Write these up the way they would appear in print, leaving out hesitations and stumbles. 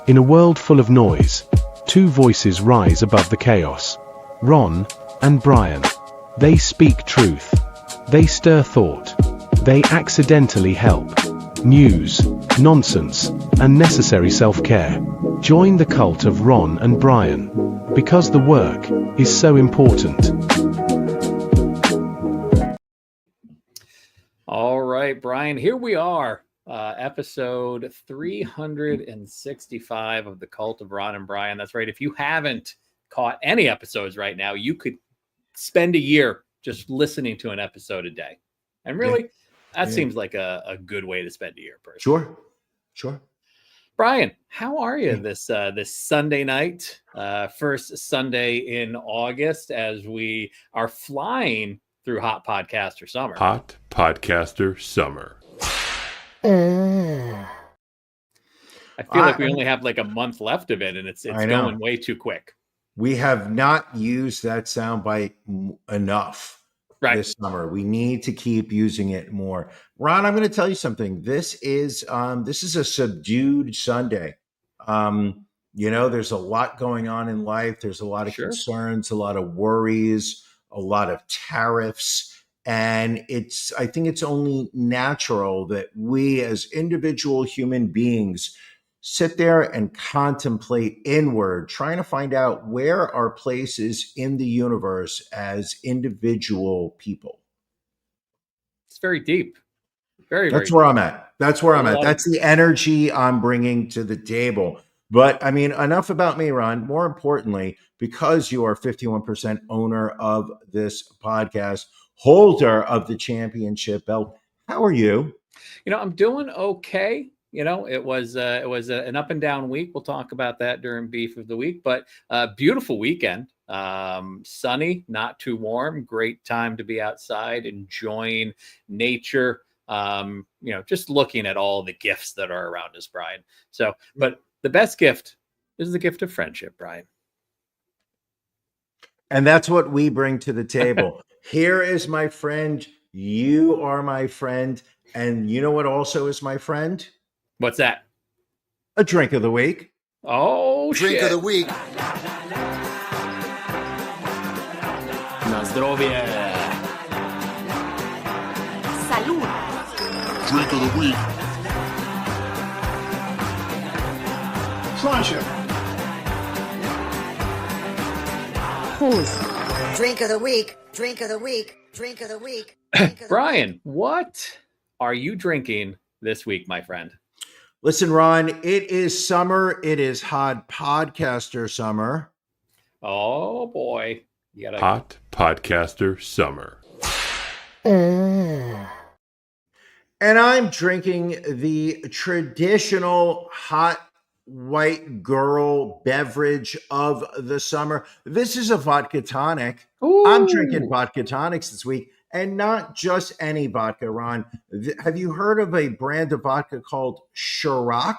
In a world full of noise, two voices rise above the chaos. Ron and Brian. They speak truth. They stir thought. They accidentally help. News, nonsense, and necessary self-care. Join the cult of Ron and Brian. Because the work is so important. All right, Brian, here we are. Episode 365 of the Cult of Ron and Brian. That's right. If you haven't caught any episodes right now, you could spend a year just listening to an episode a day. And really, that seems like a good way to spend a year, personally. Sure. Brian, how are you this Sunday night? First Sunday in August, as we are flying through Hot Podcaster Summer. Hot Podcaster Summer. I feel like we only have like a month left of it, and it's going way too quick. We have not used that soundbite enough this summer. We need to keep using it more. Ron, I'm going to tell you something. This is a subdued Sunday. There's a lot going on in life. There's a lot of concerns, a lot of worries, a lot of tariffs. And I think it's only natural that we as individual human beings sit there and contemplate inward, trying to find out where our place is in the universe as individual people. It's very deep. Very That's very where deep. I'm at. That's where I'm at. That's the energy I'm bringing to the table. But I mean, enough about me, Ron. More importantly, because you are 51% owner of this podcast, holder of the championship belt, how are you? I'm doing okay. It was an up and down week. We'll talk about that during Beef of the Week, but beautiful weekend. Sunny, not too warm. Great time to be outside, enjoying nature. Just looking at all the gifts that are around us, Brian. So, but the best gift is the gift of friendship, Brian. And that's what we bring to the table. Here is my friend. You are my friend. And you know what also is my friend? What's that? A drink of the week. Oh, drink shit. of the week. Na zdrowie. Salud. Drink of the week. Friendship. Drink of the week. Drink of the week. Drink of the week. Brian, what are you drinking this week, my friend? Listen, Ron, it is summer. It is Hot Podcaster Summer. Oh, boy. Hot Podcaster Summer. And I'm drinking the traditional hot white girl beverage of the summer. This is a vodka tonic. Ooh. I'm drinking vodka tonics this week, and not just any vodka, Ron. Have you heard of a brand of vodka called Ciroc?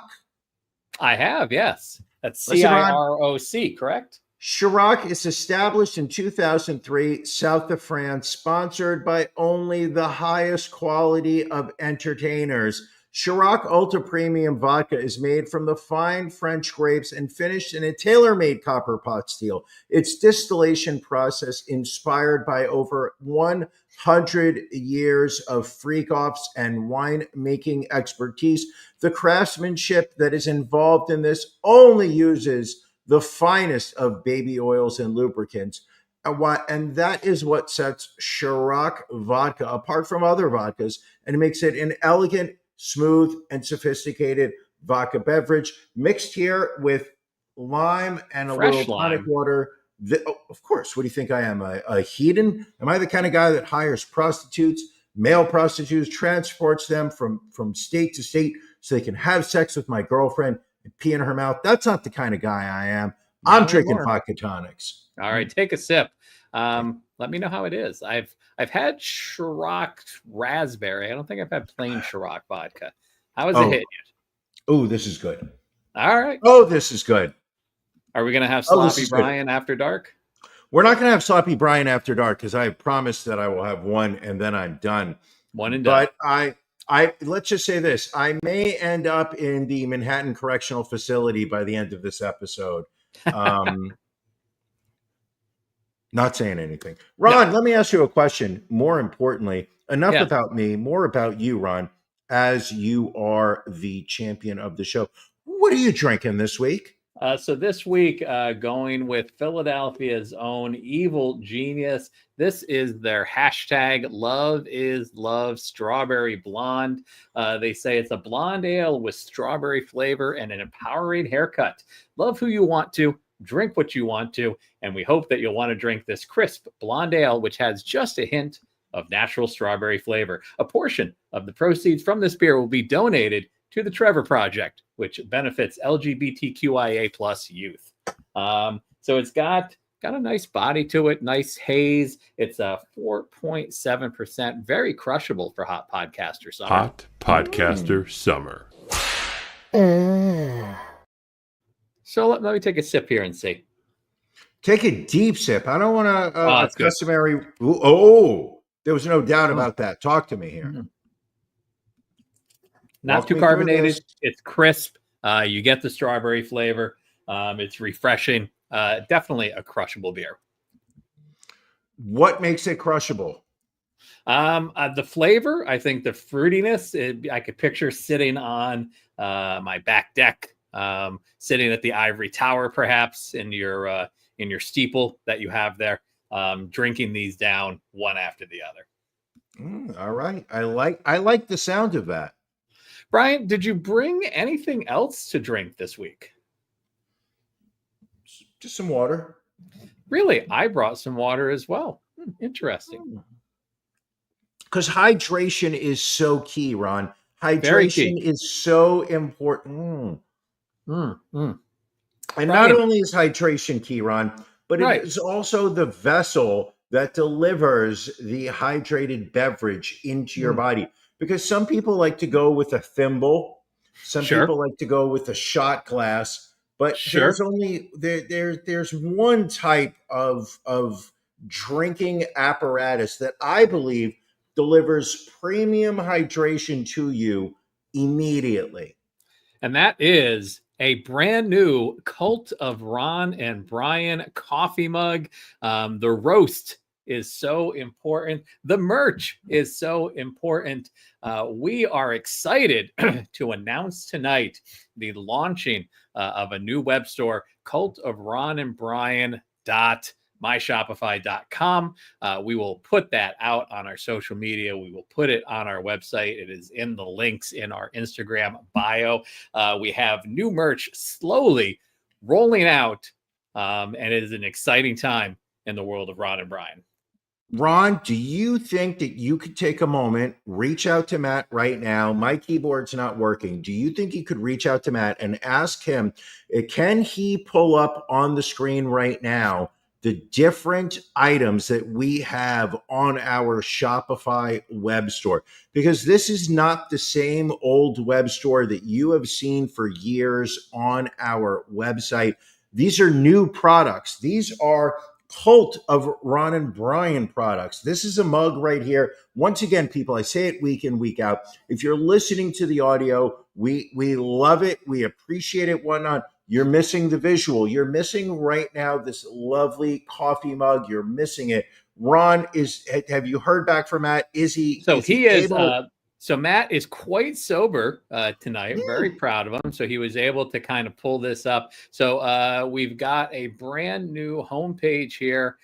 I have, yes. That's CIROC, correct? Ciroc is established in 2003, south of France, sponsored by only the highest quality of entertainers. Ciroc Ultra Premium Vodka is made from the fine French grapes and finished in a tailor-made copper pot still. Its distillation process inspired by over 100 years of freak-offs and wine-making expertise. The craftsmanship that is involved in this only uses the finest of baby oils and lubricants. And that is what sets Ciroc vodka apart from other vodkas and makes it an elegant, smooth, and sophisticated vodka beverage mixed here with lime and a Fresh little tonic lime. water. Of course. What do you think I am? A heathen? Am I the kind of guy that hires prostitutes, male prostitutes, transports them from state to state so they can have sex with my girlfriend and pee in her mouth? That's not the kind of guy I am. I'm drinking vodka tonics. All right, take a sip. Let me know how it is. I've had Ciroc raspberry. I don't think I've had plain Ciroc vodka. How is it hitting you? Oh, this is good. All right. Oh, this is good. Are we going to have Sloppy Brian after dark? We're not going to have Sloppy Brian after dark because I have promised that I will have one and then I'm done. One and done. But Let's just say this. I may end up in the Manhattan Correctional Facility by the end of this episode. Not saying anything. Ron, let me ask you a question. More importantly, enough about me, more about you, Ron, as you are the champion of the show. What are you drinking this week? So this week, going with Philadelphia's own Evil Genius. This is their hashtag Love is Love Strawberry Blonde. They say it's a blonde ale with strawberry flavor and an empowering haircut. Love who you want to, drink what you want to, and we hope that you'll want to drink this crisp blonde ale, which has just a hint of natural strawberry flavor. A portion of the proceeds from this beer will be donated to the Trevor Project, which benefits LGBTQIA plus youth. So it's got a nice body to it, nice haze. It's a 4.7%, very crushable for Hot Podcaster Summer. Hot Podcaster Summer. So let me take a sip here and see. Take a deep sip. I don't want a good. customary. There was no doubt about that. Talk to me here. Not too carbonated. It's crisp. You get the strawberry flavor. It's refreshing. Definitely a crushable beer. What makes it crushable? The flavor, I think the fruitiness, I could picture sitting on my back deck, sitting at the ivory tower, perhaps in your steeple that you have there, drinking these down one after the other. All right. I like the sound of that. Brian, did you bring anything else to drink this week? Just some water. Really? I brought some water as well. Interesting. Because hydration is so key, Ron. Hydration is so important. And not only is hydration key, Ron, but it is also the vessel that delivers the hydrated beverage into your body. Because some people like to go with a thimble, some people like to go with a shot glass, but there's only there's one type of drinking apparatus that I believe delivers premium hydration to you immediately. And that is a brand new Cult of Ron and Brian coffee mug. The roast is so important. The merch is so important. We are excited to announce tonight the launching of a new web store, cultofronandbrian.myshopify.com. We will put that out on our social media. We will put it on our website. It is in the links in our Instagram bio. We have new merch slowly rolling out, and it is an exciting time in the world of Ron and Brian. Ron, do you think that you could take a moment, reach out to Matt right now? My keyboard's not working. Do you think you could reach out to Matt and ask him, can he pull up on the screen right now the different items that we have on our Shopify web store? Because this is not the same old web store that you have seen for years on our website. These are new products. These are Cult of Ron and Brian products. This is a mug right here. Once again, people, I say it week in, week out. If you're listening to the audio, we love it. We appreciate it, whatnot. You're missing the visual. You're missing right now this lovely coffee mug. You're missing it. Ron, have you heard back from Matt? So Matt is quite sober tonight. I'm very proud of him. So he was able to kind of pull this up. So we've got a brand new homepage here.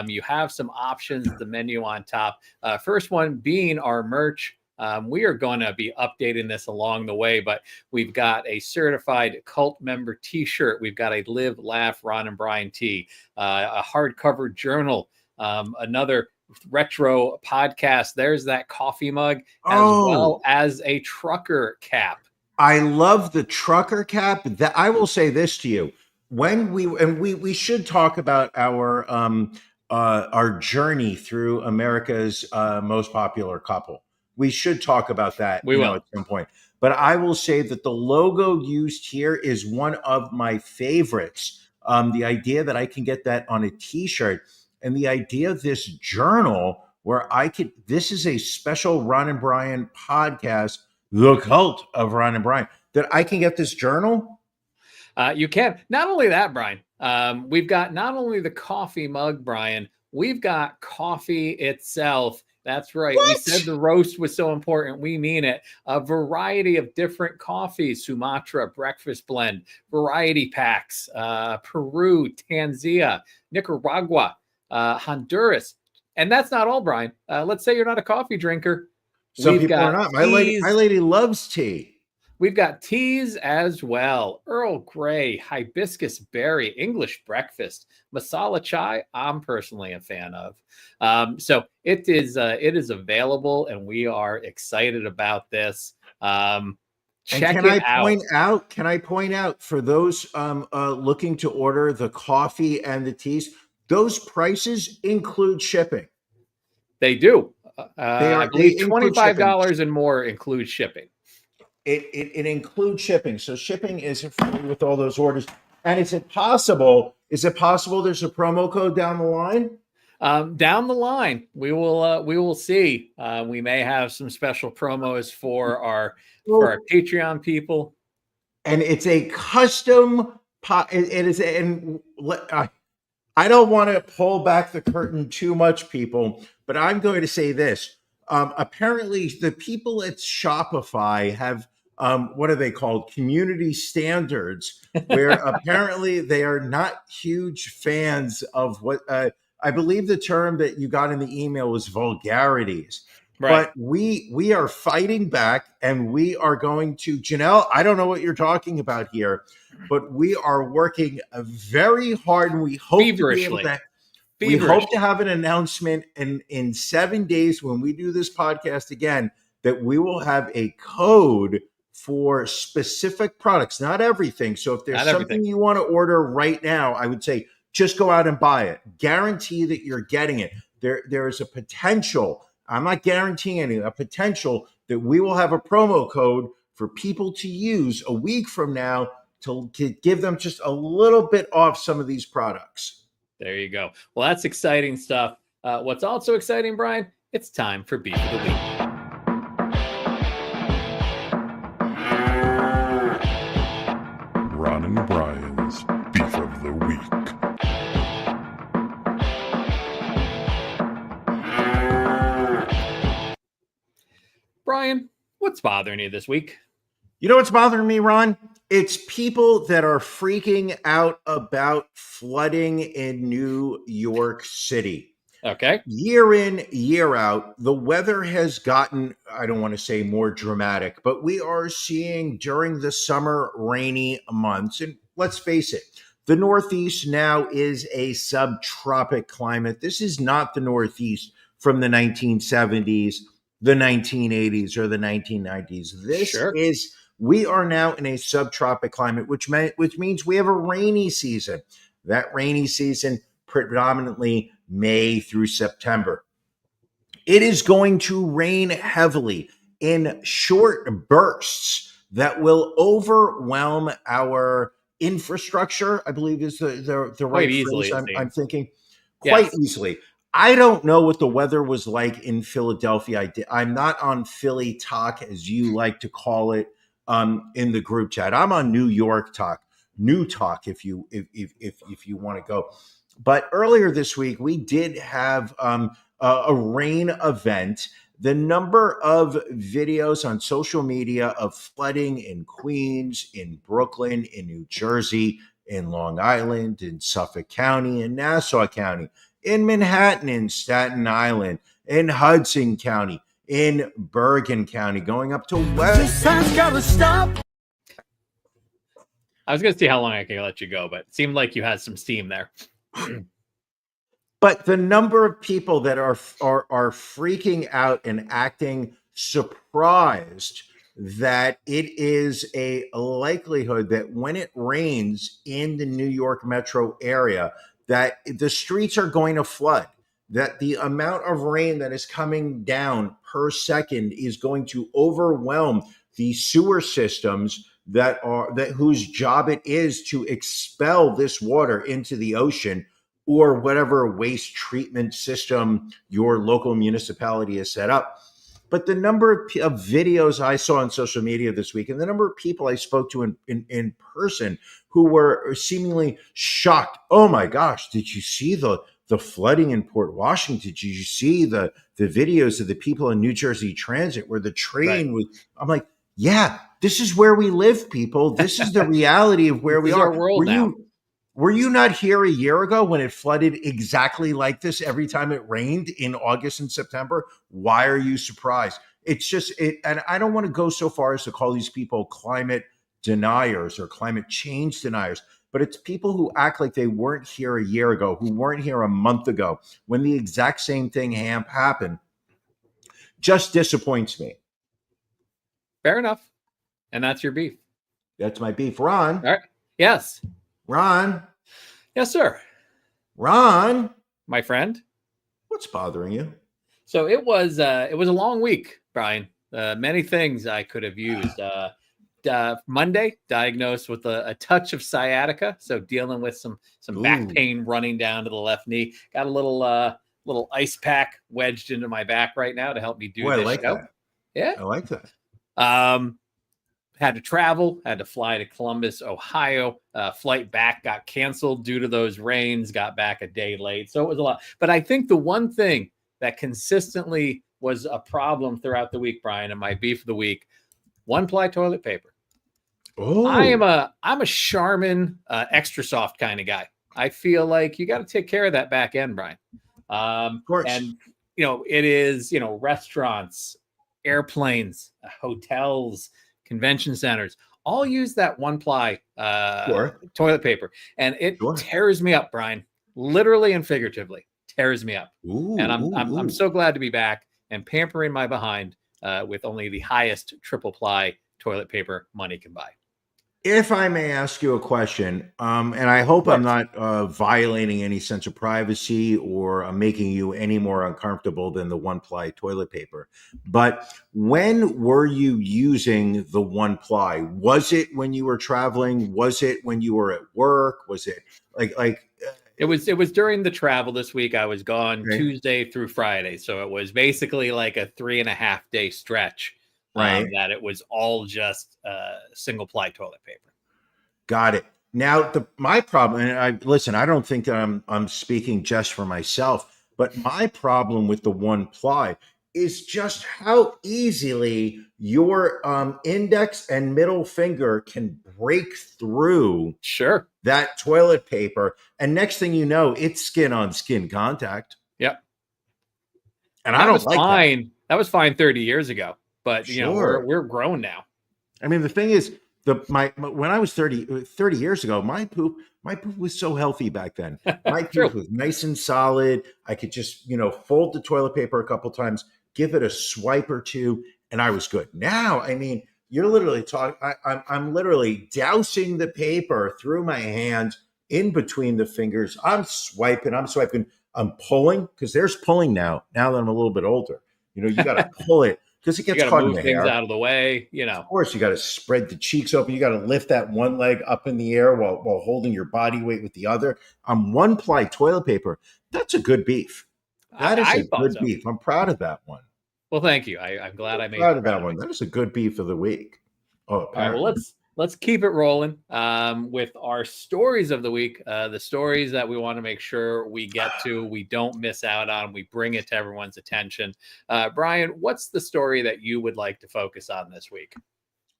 You have some options, the menu on top. First one being our merch. We are going to be updating this along the way, but we've got a certified cult member t-shirt. We've got a Live, Laugh, Ron and Brian tee, a hardcover journal, another retro podcast. There's that coffee mug, as well as a trucker cap. I love the trucker cap. That I will say this to you: when we should talk about our journey through America's most popular couple. We should talk about that. We will at some point. But I will say that the logo used here is one of my favorites. The idea that I can get that on a t-shirt. And the idea of this journal where this is a special Ron and Brian podcast, The Cult of Ron and Brian, that I can get this journal? You can. Not only that, Brian, we've got not only the coffee mug, Brian, we've got coffee itself. That's right. What? We said the roast was so important. We mean it. A variety of different coffees, Sumatra, breakfast blend, variety packs, Peru, Tanzania, Nicaragua, Honduras. And that's not all, Brian. Let's say you're not a coffee drinker. Some people are not. My lady loves tea. We've got teas as well. Earl Grey, hibiscus berry, English breakfast, masala chai. I'm personally a fan of. So it is available, and we are excited about this. Check it out. Can I point out for those looking to order the coffee and the teas, those prices include shipping. They do. I believe $25 and more includes shipping. It includes shipping. So shipping is free with all those orders. And is it possible there's a promo code down the line? Down the line, we will see. We may have some special promos for our Patreon people. And it's a custom it is, and I don't want to pull back the curtain too much, people, but I'm going to say this. Apparently the people at Shopify have what are they called? Community standards, where apparently they are not huge fans of what I believe the term that you got in the email was vulgarities. Right. But we are fighting back, and we are going to, Janelle, I don't know what you're talking about here, but we are working very hard, and we hope we hope to have an announcement in 7 days when we do this podcast again, that we will have a code for specific products, not everything. So if there's something you want to order right now, I would say just go out and buy it. Guarantee that you're getting it. There is a potential, I'm not guaranteeing anything, a potential that we will have a promo code for people to use a week from now to give them just a little bit off some of these products. There you go. Well, that's exciting stuff. What's also exciting, Brian, it's time for Beef of the Week. Ron and Brian's Beef of the Week. Brian, what's bothering you this week? You know what's bothering me, Ron? It's people that are freaking out about flooding in New York City. Okay. Year in, year out, the weather has gotten, I don't want to say more dramatic, but we are seeing during the summer rainy months, and let's face it, the Northeast now is a subtropic climate. This is not the Northeast from the 1970s, the 1980s, or the 1990s. We are now in a subtropic climate, which means we have a rainy season. That rainy season predominantly May through September. It is going to rain heavily in short bursts that will overwhelm our infrastructure, I believe is the right phrase I'm thinking. Quite easily. I don't know what the weather was like in Philadelphia. I'm not on Philly talk, as you like to call it, in the group chat. I'm on New York talk, new talk, if you want to go. But earlier this week, we did have a rain event. The number of videos on social media of flooding in Queens, in Brooklyn, in New Jersey, in Long Island, in Suffolk County, in Nassau County, in Manhattan, in Staten Island, in Hudson County, in Bergen County, going up to West. This time's gotta stop. I was going to see how long I can let you go, but it seemed like you had some steam there. But the number of people that are freaking out and acting surprised that it is a likelihood that when it rains in the New York metro area, that the streets are going to flood, that the amount of rain that is coming down per second is going to overwhelm the sewer systems whose job it is to expel this water into the ocean. or whatever waste treatment system your local municipality has set up. But the number of videos I saw on social media this week, and the number of people I spoke to in person who were seemingly shocked. Oh my gosh, did you see the flooding in Port Washington? Did you see the videos of the people in New Jersey Transit where the train was? I'm like, yeah, this is where we live, people. This is the reality of where we are. Our world now. Were you not here a year ago when it flooded exactly like this every time it rained in August and September? Why are you surprised? It's just it, and I don't want to go so far as to call these people climate deniers or climate change deniers, but it's people who act like they weren't here a year ago, who weren't here a month ago when the exact same thing happened. Just disappoints me. Fair enough. And that's your beef. That's my beef. Ron. All right. Yes. Ron. Yes, sir. Ron. My friend. What's bothering you? So it was a long week, Brian. Many things I could have used. Monday, diagnosed with a touch of sciatica, so dealing with some back pain running down to the left knee. Got a little ice pack wedged into my back right now to help me do this I like show. that. Yeah, I like that. Had to travel, had to fly to Columbus, Ohio. Flight back got canceled due to those rains, got back a day late. So it was a lot. But I think the one thing that consistently was a problem throughout the week, Brian, and my beef of the week, one-ply toilet paper. Oh, I'm a Charmin extra soft kind of guy. I feel like you got to take care of that back end, Brian. Of course. And, it is, restaurants, airplanes, hotels, convention centers, all use that one-ply toilet paper. And it tears me up, Brian, literally and figuratively tears me up. And I'm so glad to be back and pampering my behind with only the highest triple ply toilet paper money can buy. If I may ask you a question, and I hope I'm not violating any sense of privacy or making you any more uncomfortable than the one-ply toilet paper, but when were you using the one-ply? Was it when you were traveling? Was it when you were at work? Was it like? It was during the travel this week. I was gone Tuesday through Friday, so it was basically like a 3.5 day stretch. Right. That it was all just single ply toilet paper. Got it. Now, my problem, and I don't think that I'm speaking just for myself, but my problem with the one ply is just how easily your index and middle finger can break through that toilet paper. And next thing you know, it's skin on skin contact. Yep. And I don't like that. That was fine 30 years ago. But we're grown now. I mean, the thing is, when I was 30 years ago, my poop was so healthy back then. My poop was nice and solid. I could just fold the toilet paper a couple times, give it a swipe or two, and I was good. Now, I mean, you're literally talking. I'm literally dousing the paper through my hands in between the fingers. I'm swiping. I'm pulling because there's pulling now. Now that I'm a little bit older, you got to pull it. Because it gets caught in the hair. Things out of the way, Of course, you got to spread the cheeks open. You got to lift that one leg up in the air while holding your body weight with the other. On one-ply toilet paper, that's a good beef. That is a good beef. I'm proud of that one. Well, thank you. I'm glad I made proud of that one. That is a good beef of the week. Oh, all right. Well, let's keep it rolling with our stories of the week. The stories that we want to make sure we get to, we don't miss out on, we bring it to everyone's attention. Brian, what's the story that you would like to focus on this week?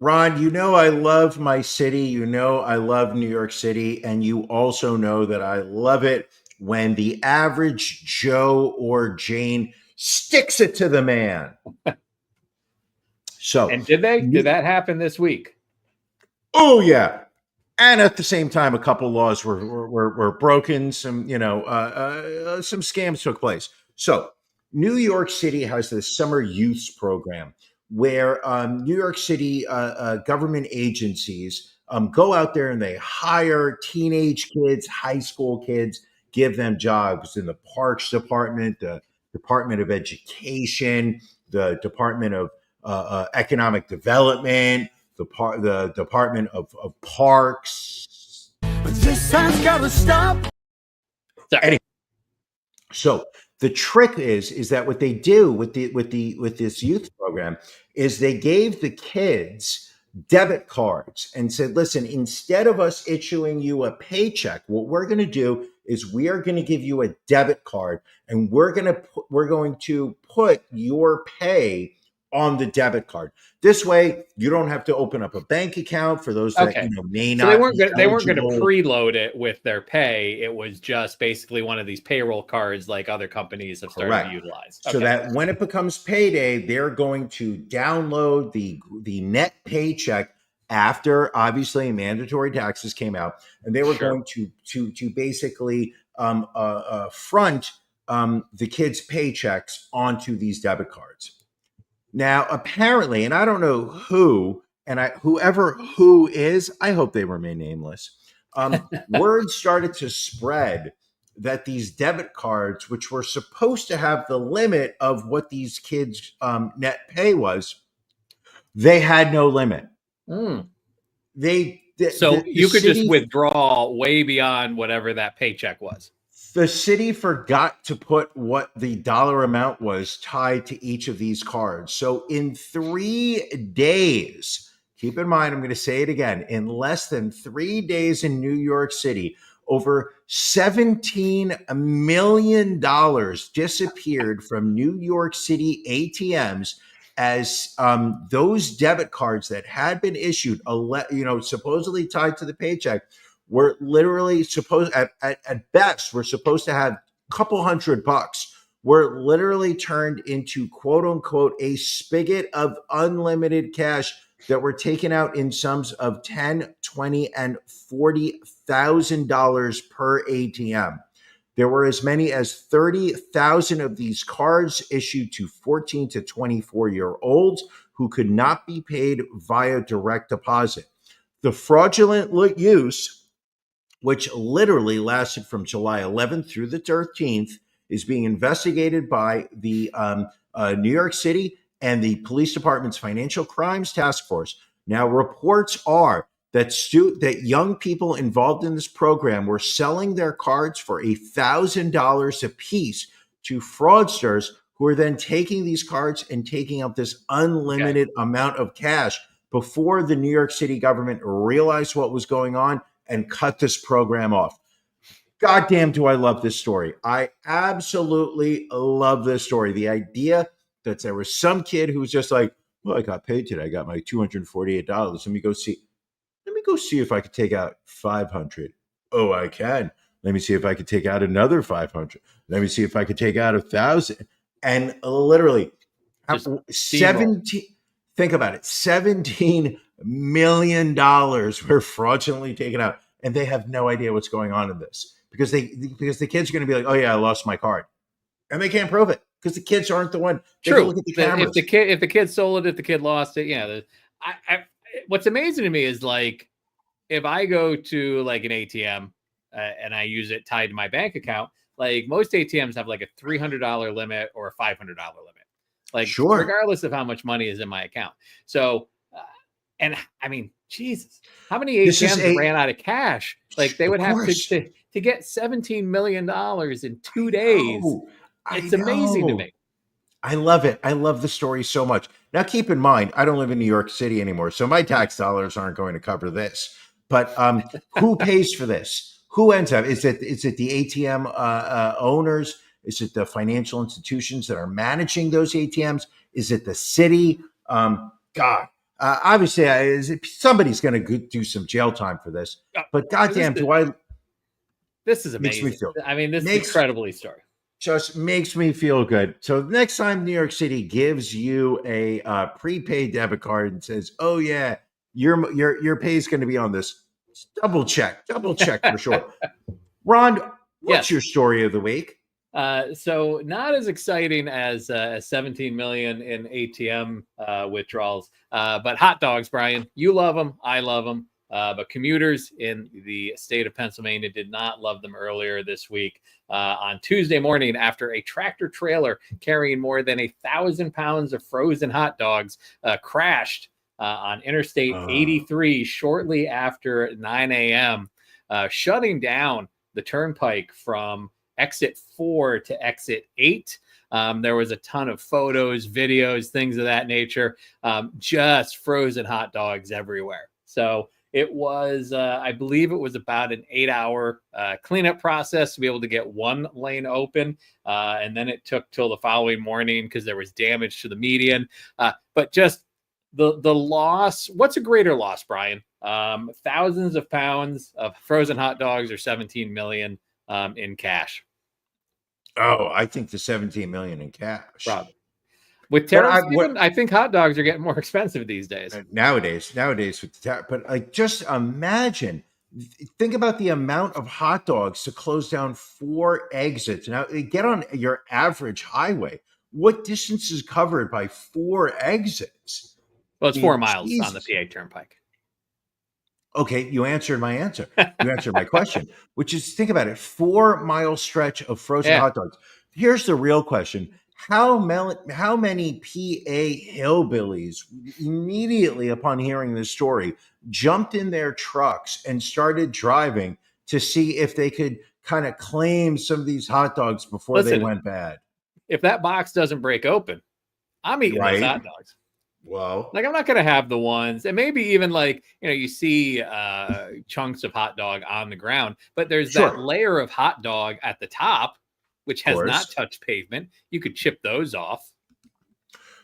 Ron, I love my city. I love New York City. And you also know that I love it when the average Joe or Jane sticks it to the man. And did that happen this week? Oh yeah, and at the same time, a couple laws were broken. Some some scams took place. So New York City has this summer youth program where New York City government agencies go out there and they hire teenage kids, high school kids, give them jobs in the Parks Department, the Department of Education, the Department of Economic Development, the Department of Parks. But this time's gotta stop. Sorry. So the trick is that what they do with this youth program is they gave the kids debit cards and said, listen, instead of us issuing you a paycheck, what we're going to do is we are going to give you a debit card, and we're going to put your pay on the debit card. This way, you don't have to open up a bank account for those that may not. So they weren't going to preload it with their pay. It was just basically one of these payroll cards, like other companies have started to utilize. So that when it becomes payday, they're going to download the net paycheck after obviously mandatory taxes came out, and they were going to basically front the kids' paychecks onto these debit cards. Now, apparently, and I don't know who, and whoever who is, I hope they remain nameless. Word started to spread that these debit cards, which were supposed to have the limit of what these kids' net pay was, they had no limit. You could just withdraw way beyond whatever that paycheck was. The city forgot to put what the dollar amount was tied to each of these cards. So in 3 days, keep in mind, I'm going to say it again, in less than 3 days in New York City, over $17 million disappeared from New York City ATMs as those debit cards that had been issued, supposedly tied to the paycheck, were literally supposed at best we're supposed to have a couple $100, were literally turned into quote unquote a spigot of unlimited cash that were taken out in sums of $10, $20, and $40,000 per ATM. There were as many as 30,000 of these cards issued to 14 to 24-year-olds who could not be paid via direct deposit. The fraudulent use, which literally lasted from July 11th through the 13th, is being investigated by the New York City and the police department's Financial Crimes Task Force. Now, reports are that young people involved in this program were selling their cards for $1,000 a piece to fraudsters who are then taking these cards and taking out this unlimited amount of cash before the New York City government realized what was going on and cut this program off. Goddamn, do I love this story. I absolutely love this story. The idea that there was some kid who was just like, well, I got paid today. I got my $248. Let me go see if I could take out 500. Oh, I can. Let me see if I could take out another 500. Let me see if I could take out 1,000. And literally, 17. Think about it. $17 million were fraudulently taken out, and they have no idea what's going on in this because the kids are going to be like, oh yeah, I lost my card, and they can't prove it because the kids aren't the one. True. Look at the cameras. If the kid sold it, if the kid lost it, yeah. What's amazing to me is like if I go to like an ATM and I use it tied to my bank account, like most ATMs have like a $300 limit or a $500 limit. Like, regardless of how much money is in my account. So, and I mean, Jesus, how many ATMs ran out of cash? Like they would have to get $17 million in 2 days. It's amazing to me. I love it. I love the story so much. Now, keep in mind, I don't live in New York City anymore, so my tax dollars aren't going to cover this. But who pays for this? Who ends up? Is it the ATM owners? Is it the financial institutions that are managing those ATMs? Is it the city? Obviously, somebody's going to do some jail time for this. But goddamn, this is amazing. This is incredibly story. Just makes me feel good. So next time New York City gives you a prepaid debit card and says, "Oh yeah, your pay is going to be on this," double check for sure. Ron, what's your story of the week? So not as exciting as 17 million in ATM withdrawals, but hot dogs, Brian, you love them. I love them. But commuters in the state of Pennsylvania did not love them earlier this week. On Tuesday morning, after a tractor trailer carrying more than 1,000 pounds of frozen hot dogs crashed on Interstate 83 shortly after 9 a.m., shutting down the turnpike from exit 4 to exit 8. There was a ton of photos, videos, things of that nature, just frozen hot dogs everywhere. So it was, I believe it was about an 8-hour cleanup process to be able to get one lane open. And then it took till the following morning because there was damage to the median. But just the loss, what's a greater loss, Brian? Thousands of pounds of frozen hot dogs or 17 million in cash. Oh, I think the 17 million in cash. Rob. With tariffs, I think hot dogs are getting more expensive these days. Nowadays with the tariff, but like just imagine, think about the amount of hot dogs to close down 4 exits. Now get on your average highway. What distance is covered by 4 exits? Well, it's 4 miles on the PA Turnpike. Okay, you answered my answer. You answered my question, which is, think about it, 4-mile stretch of frozen hot dogs. Here's the real question. How many PA hillbillies immediately upon hearing this story jumped in their trucks and started driving to see if they could kind of claim some of these hot dogs before they went bad? If that box doesn't break open, I'm eating those hot dogs. Well, like, I'm not going to have the ones, and maybe even like, you see chunks of hot dog on the ground, but there's that layer of hot dog at the top, which has not touched pavement. You could chip those off.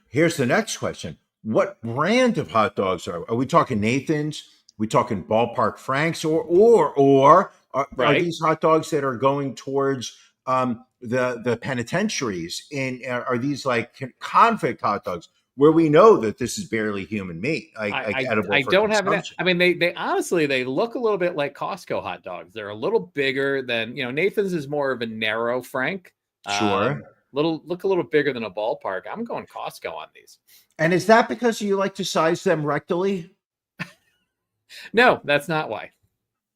Here's the next question. What brand of hot dogs are we talking? Nathan's? Are we talking Ballpark Franks, or are these hot dogs that are going towards the penitentiaries? And are these like convict hot dogs, where we know that this is barely human meat? I don't have an. I mean, they honestly, they look a little bit like Costco hot dogs. They're a little bigger than, Nathan's is more of a narrow Frank. Look a little bigger than a Ballpark. I'm going Costco on these. And is that because you like to size them rectally? No, that's not why.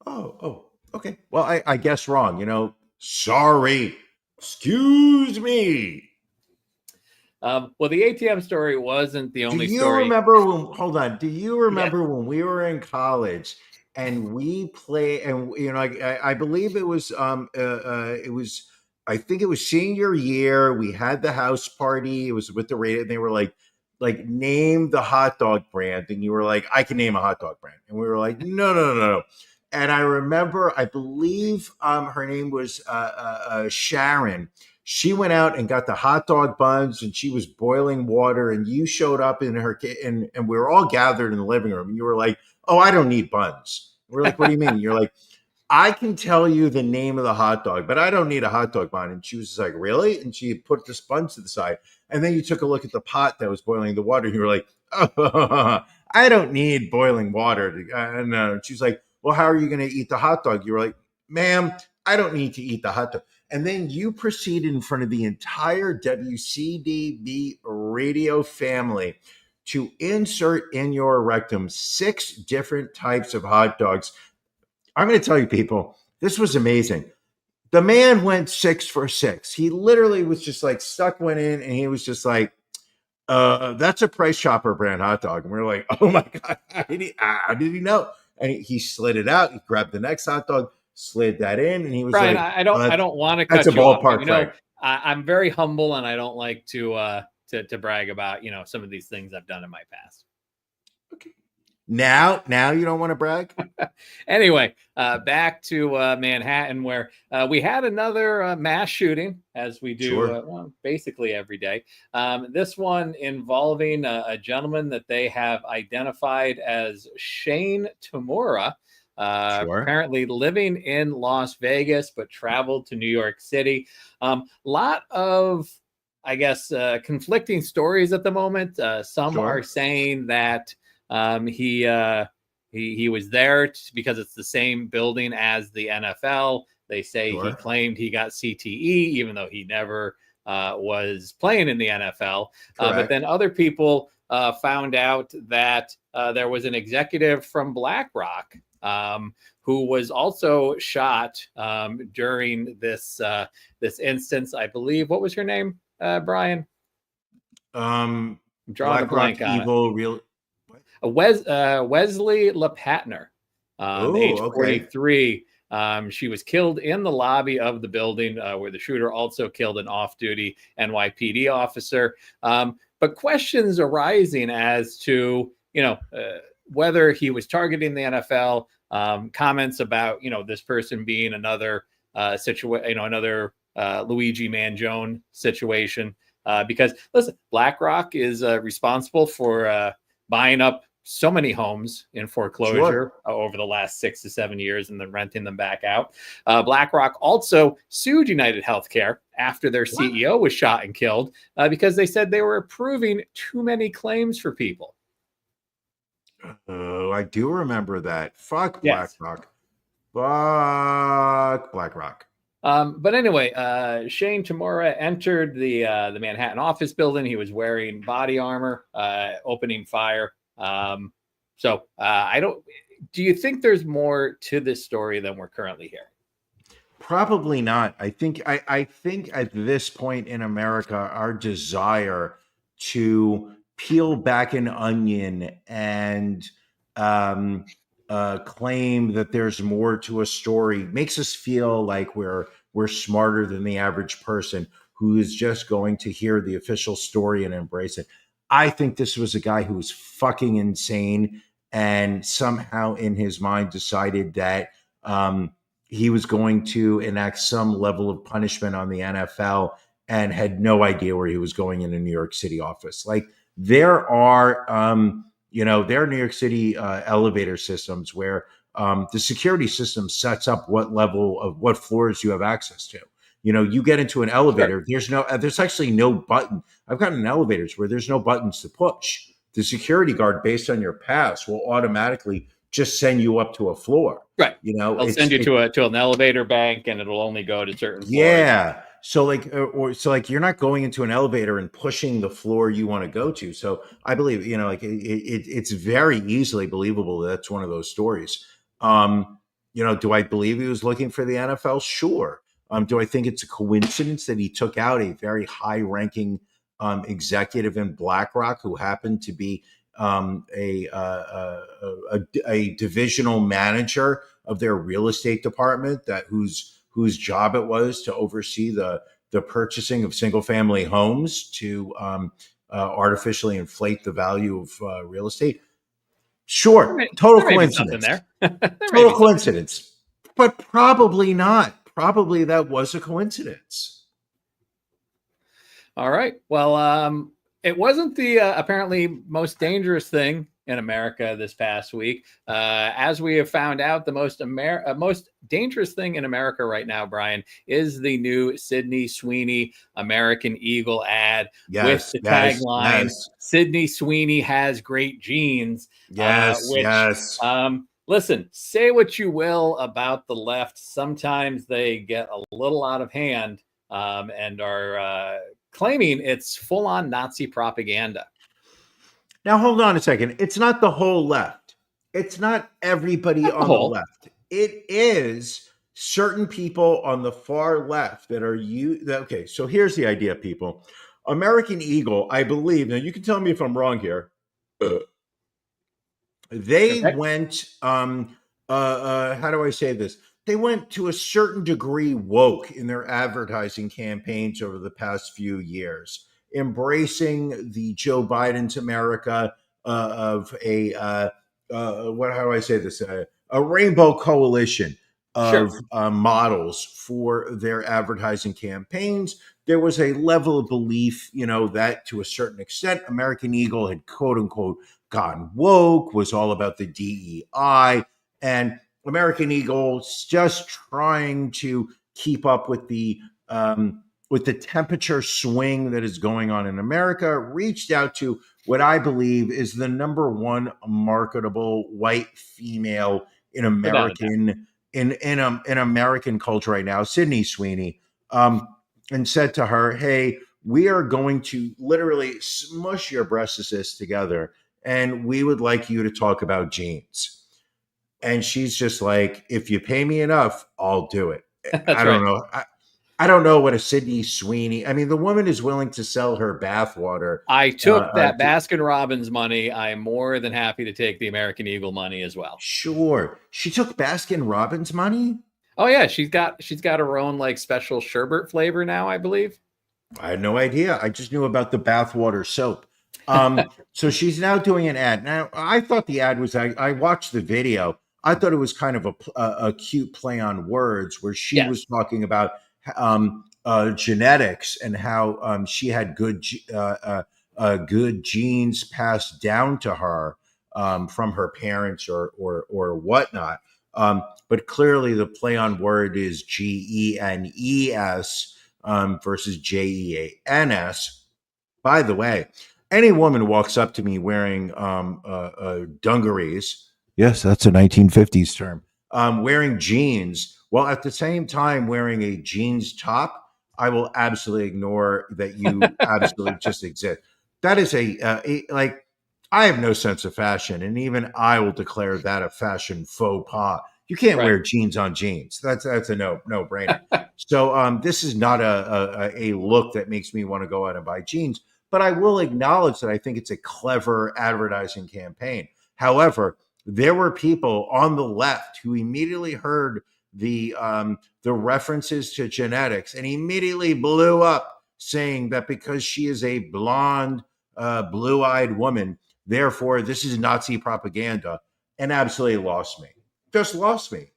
Oh, okay. Well, I guess wrong. Sorry. Excuse me. Well, the ATM story wasn't the only story. Do you remember when we were in college and we play, and I believe it was I think it was senior year. We had the house party. It was with the radio, and they were like name the hot dog brand, and you were like, I can name a hot dog brand, and we were like, no. And I remember, I believe her name was Sharon. She went out and got the hot dog buns, and she was boiling water, and you showed up in her and we were all gathered in the living room, and you were like, oh, I don't need buns. We're like, what do you mean? You're like, I can tell you the name of the hot dog, but I don't need a hot dog bun. And she was just like, really? And she put the buns to the side. And then you took a look at the pot that was boiling the water, and you were like, oh, I don't need boiling water. And she's like, well, how are you going to eat the hot dog? You were like, ma'am, I don't need to eat the hot dog. And then you proceeded in front of the entire WCDB radio family to insert in your rectum 6 different types of hot dogs. I'm going to tell you, people, this was amazing. The man went 6 for 6. He literally was just like stuck one in, and he was just like, that's a Price Chopper brand hot dog. And we were like, oh my God, how did he know? And he slid it out. He grabbed the next hot dog, slid that in, and he was Brian, like, I don't want to cut that's a you off. ballpark. I'm very humble, and I don't like to brag about some of these things I've done in my past. Okay. Now you don't want to brag? Anyway, back to Manhattan, where we had another mass shooting, as we do basically every day. This one involving a gentleman that they have identified as Shane Tamura, apparently living in Las Vegas, but traveled to New York City. Lot of, I guess, conflicting stories at the moment. Some are saying that he was there because it's the same building as the NFL. They say he claimed he got CTE, even though he never was playing in the NFL. But then other people found out that there was an executive from BlackRock who was also shot during this instance. I believe, what was her name, Brian? Drawing a blank on evil, it. Real. Wesley LePatner, age 43, She was killed in the lobby of the building where the shooter also killed an off-duty NYPD officer. But questions arising as to, whether he was targeting the NFL, comments about, this person being another situation, another Luigi Mangione situation. Because listen, BlackRock is responsible for buying up so many homes in foreclosure over the last 6 to 7 years and then renting them back out. BlackRock also sued United Healthcare after their CEO was shot and killed because they said they were approving too many claims for people. Oh, I do remember that. Fuck BlackRock. Fuck BlackRock. But anyway, Shane Tamura entered the Manhattan office building. He was wearing body armor, opening fire. Do you think there's more to this story than we're currently hearing? Probably not. I think at this point in America, our desire to peel back an onion and claim that there's more to a story makes us feel like we're smarter than the average person who is just going to hear the official story and embrace it. I think this was a guy who was fucking insane and somehow in his mind decided that he was going to enact some level of punishment on the NFL and had no idea where he was going in a New York City office. Like there are, there are New York City elevator systems where the security system sets up what level of what floors you have access to. You get into an elevator, there's actually no button. I've gotten in elevators where there's no buttons to push. The security guard, based on your pass, will automatically just send you up to a floor. Right. They'll send you to an elevator bank and it'll only go to certain floors. Yeah. So you're not going into an elevator and pushing the floor you want to go to. So I believe, it's very easily believable that that's one of those stories. Do I believe he was looking for the NFL? Sure. Do I think it's a coincidence that he took out a very high-ranking executive in BlackRock who happened to be a divisional manager of their real estate department whose job it was to oversee the purchasing of single-family homes to artificially inflate the value of real estate? Sure, total coincidence. Total coincidence, but probably not. Probably that was a coincidence. All right. Well, it wasn't the apparently most dangerous thing in America this past week. As we have found out, the most dangerous thing in America right now, Brian, is the new Sydney Sweeney American Eagle ad with the tagline, Sydney Sweeney has great genes. Listen, say what you will about the left. Sometimes they get a little out of hand and are claiming it's full-on Nazi propaganda. Now, hold on a second. It's not the whole left. It's not everybody on the left. It is certain people on the far left that are okay, so here's the idea, people. American Eagle, I believe, now you can tell me if I'm wrong here. They went, how do I say this? They went to a certain degree woke in their advertising campaigns over the past few years, embracing the Joe Biden's America of a rainbow coalition of models for their advertising campaigns. There was a level of belief, that to a certain extent, American Eagle had quote unquote gone woke, was all about the DEI, and American Eagle's just trying to keep up with the temperature swing that is going on in America, reached out to what I believe is the number one marketable white female in American in American culture right now, Sydney Sweeney, and said to her, "Hey, we are going to literally smush your breasts together, and we would like you to talk about jeans." And she's just like, "If you pay me enough, I'll do it." I don't know. I don't know what a Sydney Sweeney. I mean, the woman is willing to sell her bathwater. I took that Baskin Robbins money. I am more than happy to take the American Eagle money as well. Sure. She took Baskin Robbins money? Oh yeah, she's got her own like special sherbet flavor now, I believe. I had no idea. I just knew about the bathwater soap. So she's now doing an ad. Now, I thought the ad was, I watched the video. I thought it was kind of a cute play on words where she Yes. was talking about genetics and how she had good genes passed down to her from her parents or whatnot. But clearly the play on word is GENES versus JEANS. By the way, any woman walks up to me wearing dungarees. Yes, that's a 1950s term. Wearing jeans, while at the same time wearing a jeans top, I will absolutely ignore that you absolutely just exist. That is like, I have no sense of fashion, and even I will declare that a fashion faux pas. You can't wear jeans on jeans. That's a no brainer. So this is not a look that makes me want to go out and buy jeans, but I will acknowledge that I think it's a clever advertising campaign. However, there were people on the left who immediately heard the references to genetics and immediately blew up, saying that because she is a blonde, blue-eyed woman, therefore this is Nazi propaganda, and absolutely lost me. Just lost me.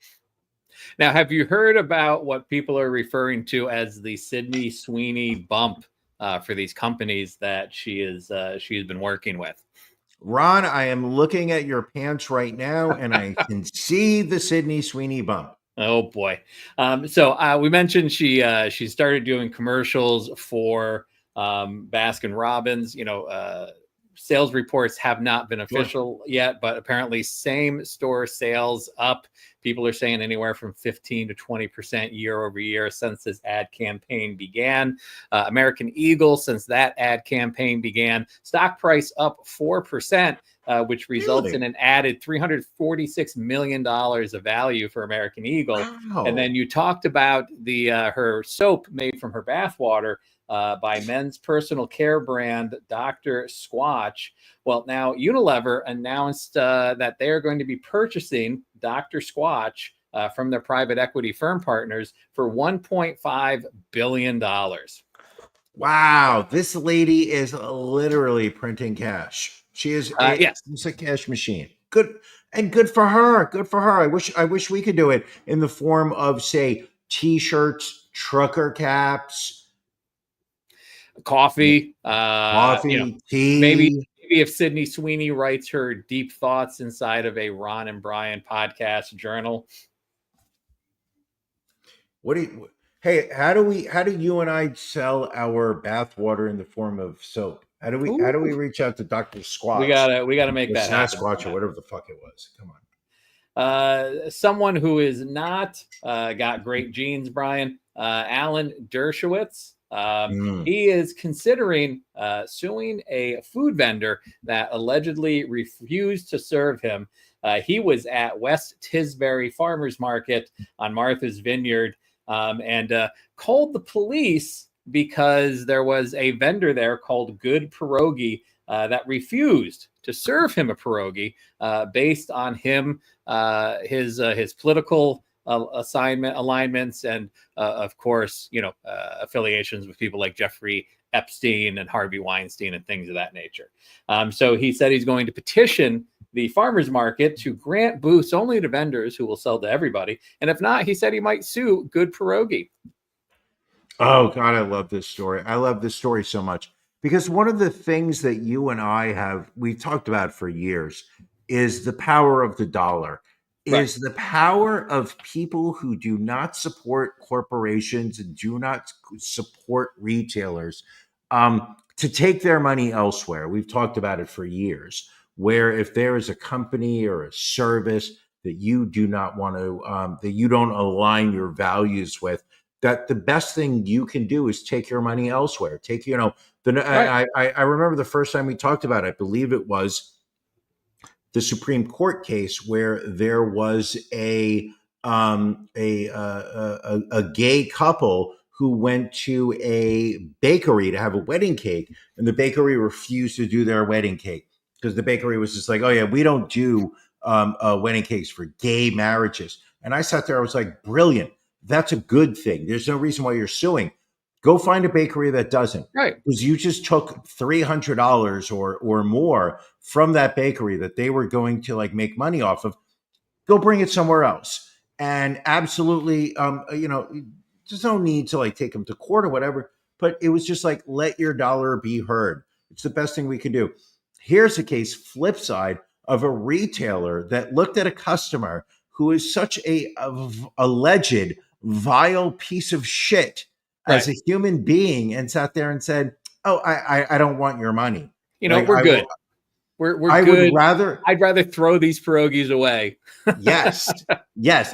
Now, have you heard about what people are referring to as the Sydney Sweeney bump for these companies that she has been working with? Ron, I am looking at your pants right now, and I can see the Sydney Sweeney bump. Oh boy! So we mentioned she started doing commercials for Baskin Robbins. Sales reports have not been official yet, but apparently same store sales up. People are saying anywhere from 15 to 20% year over year since this ad campaign began. American Eagle, since that ad campaign began, stock price up 4%, which results in an added $346 million of value for American Eagle. Wow. And then you talked about her soap made from her bathwater. By men's personal care brand Dr. Squatch. Well, now Unilever announced that they are going to be purchasing Dr. Squatch from their private equity firm partners for $1.5 billion. Wow, this lady is literally printing cash. She is it's a cash machine. Good for her. Good for her. I wish we could do it in the form of, say, t-shirts, trucker caps, coffee, tea. Maybe if Sydney Sweeney writes her deep thoughts inside of a Ron and Brian podcast journal. How do you and I sell our bathwater in the form of soap? How do we reach out to Dr. Squatch? We gotta make that happen. Sasquatch or whatever the fuck it was. Come on. Someone who is not got great genes, Brian, Alan Dershowitz. He is considering suing a food vendor that allegedly refused to serve him. He was at West Tisbury Farmers Market on Martha's Vineyard and called the police because there was a vendor there called Good Pierogi that refused to serve him a pierogi based on him his political alignments and of course affiliations with people like Jeffrey Epstein and Harvey Weinstein and things of that nature. So he said he's going to petition the farmers market to grant booths only to vendors who will sell to everybody, and if not, he said he might sue Good Pierogi. Oh God, I love this story. I love this story so much because one of the things that you and I we've talked about for years is the power of the dollar. Is the power of people who do not support corporations and do not support retailers to take their money elsewhere. We've talked about it for years, where if there is a company or a service that you do not want to, that you don't align your values with, that the best thing you can do is take your money elsewhere. I remember the first time we talked about it, I believe it was the Supreme Court case where there was a gay couple who went to a bakery to have a wedding cake, and the bakery refused to do their wedding cake because the bakery was just like, "Oh yeah, we don't do wedding cakes for gay marriages." And I sat there, I was like, brilliant. That's a good thing. There's no reason why you're suing. Go find a bakery that doesn't. Right. Because you just took $300 or more from that bakery that they were going to like make money off of. Go bring it somewhere else. And absolutely, there's no need to like take them to court or whatever. But it was just like, let your dollar be heard. It's the best thing we can do. Here's a case, flip side, of a retailer that looked at a customer who is such a alleged vile piece of shit as a human being and sat there and said, oh, I don't want your money. We're good. We're I good. I'd rather throw these pierogies away. Yes.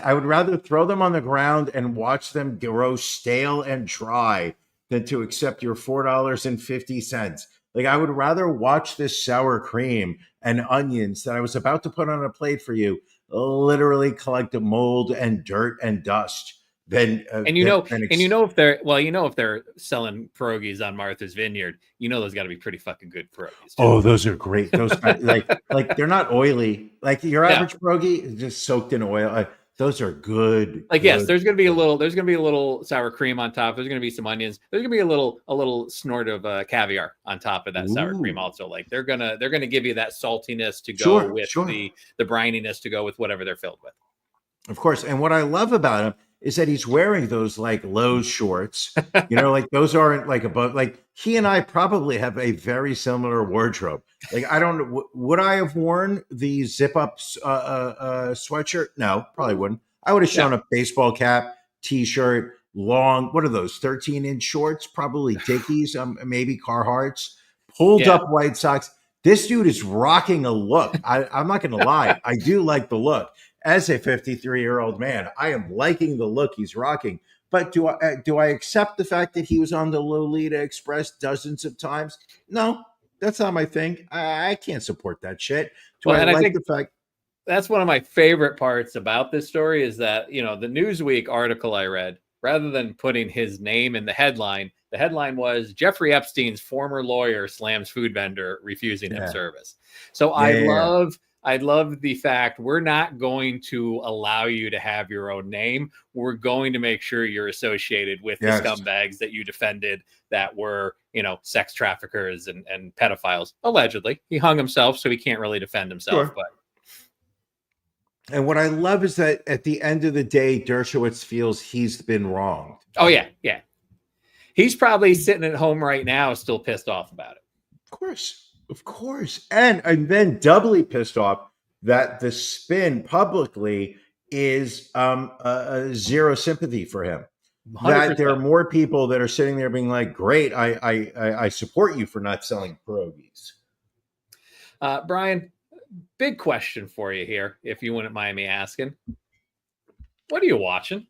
I would rather throw them on the ground and watch them grow stale and dry than to accept your $4.50. Like, I would rather watch this sour cream and onions that I was about to put on a plate for you literally collect mold and dirt and dust than if they're selling pierogies on Martha's Vineyard, those got to be pretty fucking good pierogies too. Oh, those are great. Those like they're not oily. Like your average pierogi is just soaked in oil. Those are good. Yes, there's gonna be a little sour cream on top. There's gonna be some onions. There's gonna be a little snort of caviar on top of that sour cream. Also, like they're gonna give you that saltiness to go with the brininess to go with whatever they're filled with. Of course, and what I love about him is that he's wearing those like Lowe's shorts. Like those aren't like above. Like he and I probably have a very similar wardrobe. Like I don't know, would I have worn the zip up sweatshirt? No, probably wouldn't. I would have shown a baseball cap, t-shirt, long. What are those? 13-inch shorts? Probably Dickies, maybe Carhartts, pulled up white socks. This dude is rocking a look. I'm not going to lie. I do like the look. As a 53-year-old man, I am liking the look he's rocking. But do I accept the fact that he was on the Lolita Express dozens of times? No, that's not my thing. I can't support that shit. I think the fact that's one of my favorite parts about this story is that, the Newsweek article I read, rather than putting his name in the headline was Jeffrey Epstein's former lawyer slams food vendor refusing him service. So I love the fact we're not going to allow you to have your own name. We're going to make sure you're associated with the scumbags that you defended that were, sex traffickers and pedophiles. Allegedly. He hung himself, so he can't really defend himself. But and what I love is that at the end of the day, Dershowitz feels he's been wronged. Oh, yeah. Yeah. He's probably sitting at home right now still pissed off about it. Of course. And then doubly pissed off that the spin publicly is zero sympathy for him. 100%. That there are more people that are sitting there being like, great, I support you for not selling pierogies. Brian, big question for you here, if you wouldn't mind me asking. What are you watching?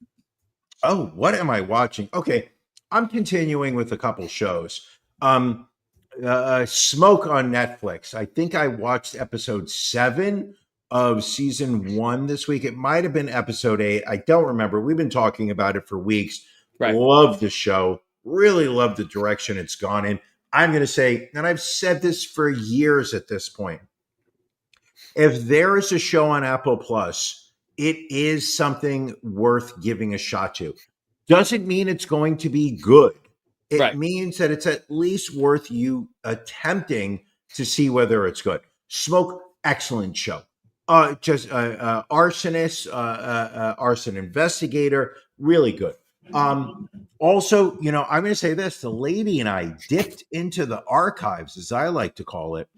Oh, what am I watching? Okay, I'm continuing with a couple shows. Smoke on Netflix. I think I watched episode 7 of season 1 this week. It might have been episode 8. I don't remember. We've been talking about it for weeks. Right. Love the show. Really love the direction it's gone in. I'm going to say, and I've said this for years at this point, if there is a show on Apple Plus, it is something worth giving a shot to. Doesn't mean it's going to be good. It means that it's at least worth you attempting to see whether it's good. Smoke, excellent show. Arsonist, arson investigator, really good. Also, I'm going to say this, the lady and I dipped into the archives, as I like to call it.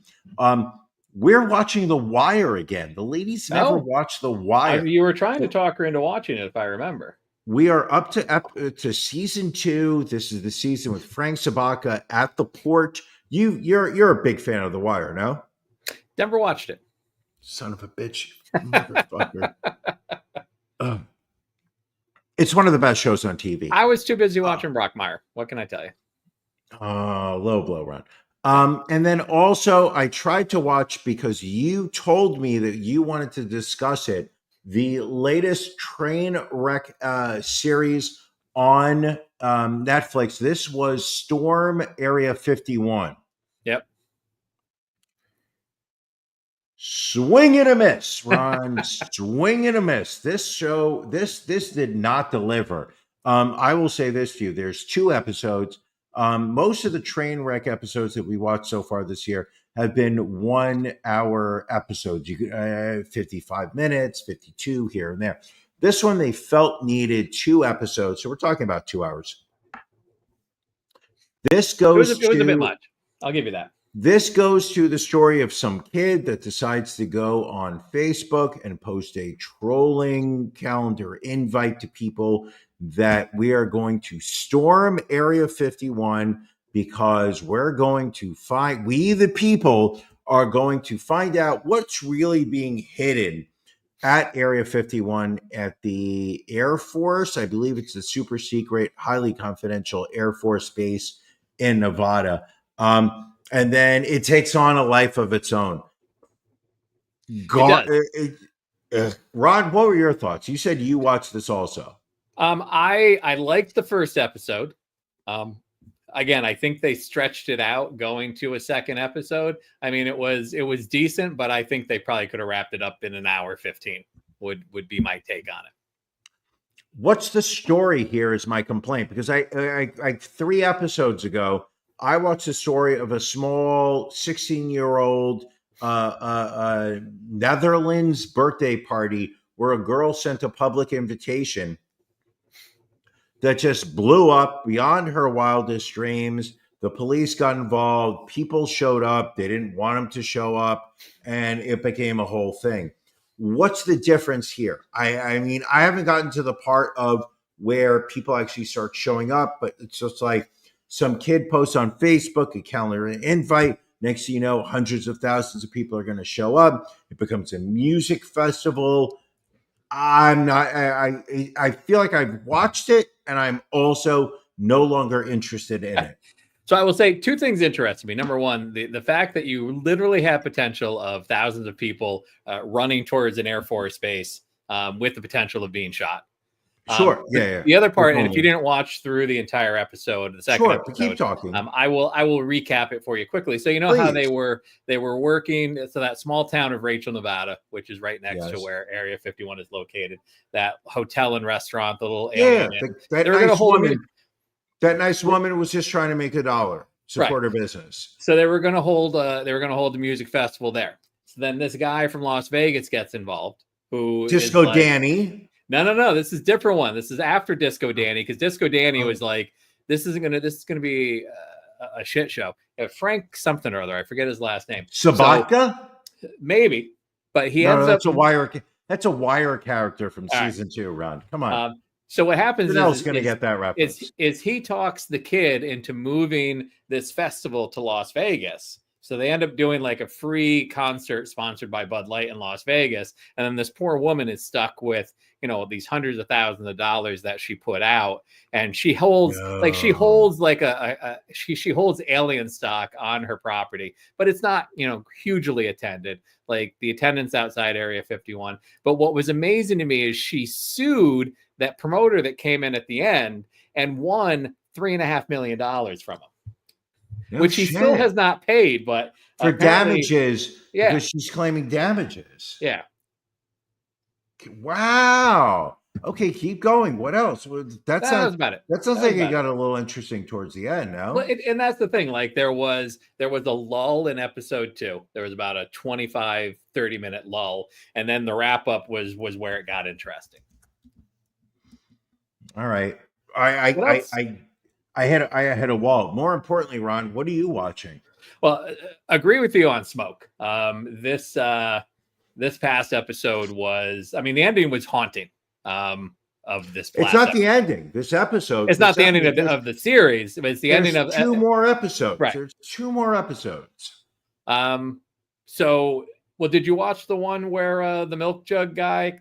We're watching The Wire again. The lady's never watched The Wire. You were trying to talk her into watching it, if I remember. We are up to season 2. This is the season with Frank Sabaka at the port. You're a big fan of The Wire, no? Never watched it. Son of a bitch, motherfucker. It's one of the best shows on TV. I was too busy watching Brockmire. What can I tell you? Low blow run. And then also I tried to watch, because you told me that you wanted to discuss it, the latest train wreck series on Netflix. This was Storm Area 51. Yep. Swing and a miss, Ron. Swing and a miss. This show, this did not deliver. I will say this to you: there's 2 episodes. Most of the train wreck episodes that we watched so far this year have been 1 hour episodes. You could 55 minutes, 52 here and there. This one they felt needed 2 episodes, so we're talking about 2 hours. This goes. It was a bit much. I'll give you that. This goes to the story of some kid that decides to go on Facebook and post a trolling calendar invite to people that we are going to storm Area 51 because we're going to we the people are going to find out what's really being hidden at Area 51 at the Air Force. I believe it's the super secret, highly confidential Air Force base in Nevada. And then it takes on a life of its own. Ron, what were your thoughts? You said you watched this also. I liked the first episode. Again, I think they stretched it out going to a second episode. I mean, it was decent, but I think they probably could have wrapped it up in an hour 15. Would be my take on it. What's the story here is my complaint, because I 3 episodes ago, I watched a story of a small 16-year-old Netherlands birthday party where a girl sent a public invitation that just blew up beyond her wildest dreams. The police got involved. People showed up. They didn't want them to show up, and it became a whole thing. What's the difference here? I mean, I haven't gotten to the part of where people actually start showing up, but it's just like, some kid posts on Facebook a calendar invite. Next thing you know, hundreds of thousands of people are going to show up. It becomes a music festival. I feel like I've watched it, and I'm also no longer interested in it. So I will say 2 things interest me. Number one, the fact that you literally have potential of thousands of people running towards an Air Force base with the potential of being shot. Sure. Yeah. The other part, and if you didn't watch through the entire episode, the second episode, keep talking. I will recap it for you quickly. So you know how they were working. So that small town of Rachel, Nevada, which is right next to where Area 51 is located, that hotel and restaurant, the little that nice woman was just trying to make $1, support her business. So they were going to hold a music festival there. So then this guy from Las Vegas gets involved, who Disco Danny. No. This is a different one. This is after Disco Danny, because Disco Danny was like, this is gonna be a shit show. Frank something or other, I forget his last name. Sabatka? So, maybe, but he ends up. That's a Wire character from season 2. Ron, come on. So what happens is going to get that reference. Is he talks the kid into moving this festival to Las Vegas. So they end up doing like a free concert sponsored by Bud Light in Las Vegas. And then this poor woman is stuck with, these hundreds of thousands of dollars that she put out. And she holds she holds alien stock on her property, but it's not, hugely attended, like the attendance outside Area 51. But what was amazing to me is she sued that promoter that came in at the end and won $3.5 million from him. Which he still has not paid, but for damages, because she's claiming damages. Yeah. Wow. Okay, keep going. What else? That sounds about it. That sounds like it got a little interesting towards the end. No, well, and that's the thing. Like there was a lull in episode 2. There was about a 25-30 minute lull, and then the wrap up was where it got interesting. All right, I had a wall. More importantly, Ron, what are you watching? Well, agree with you on Smoke. This past episode was, the ending was haunting. Of this, it's not the ending. This episode. It's not the ending of the series, but it's the ending of 2 more episodes. Right. There's 2 more episodes. So, did you watch the one where the milk jug guy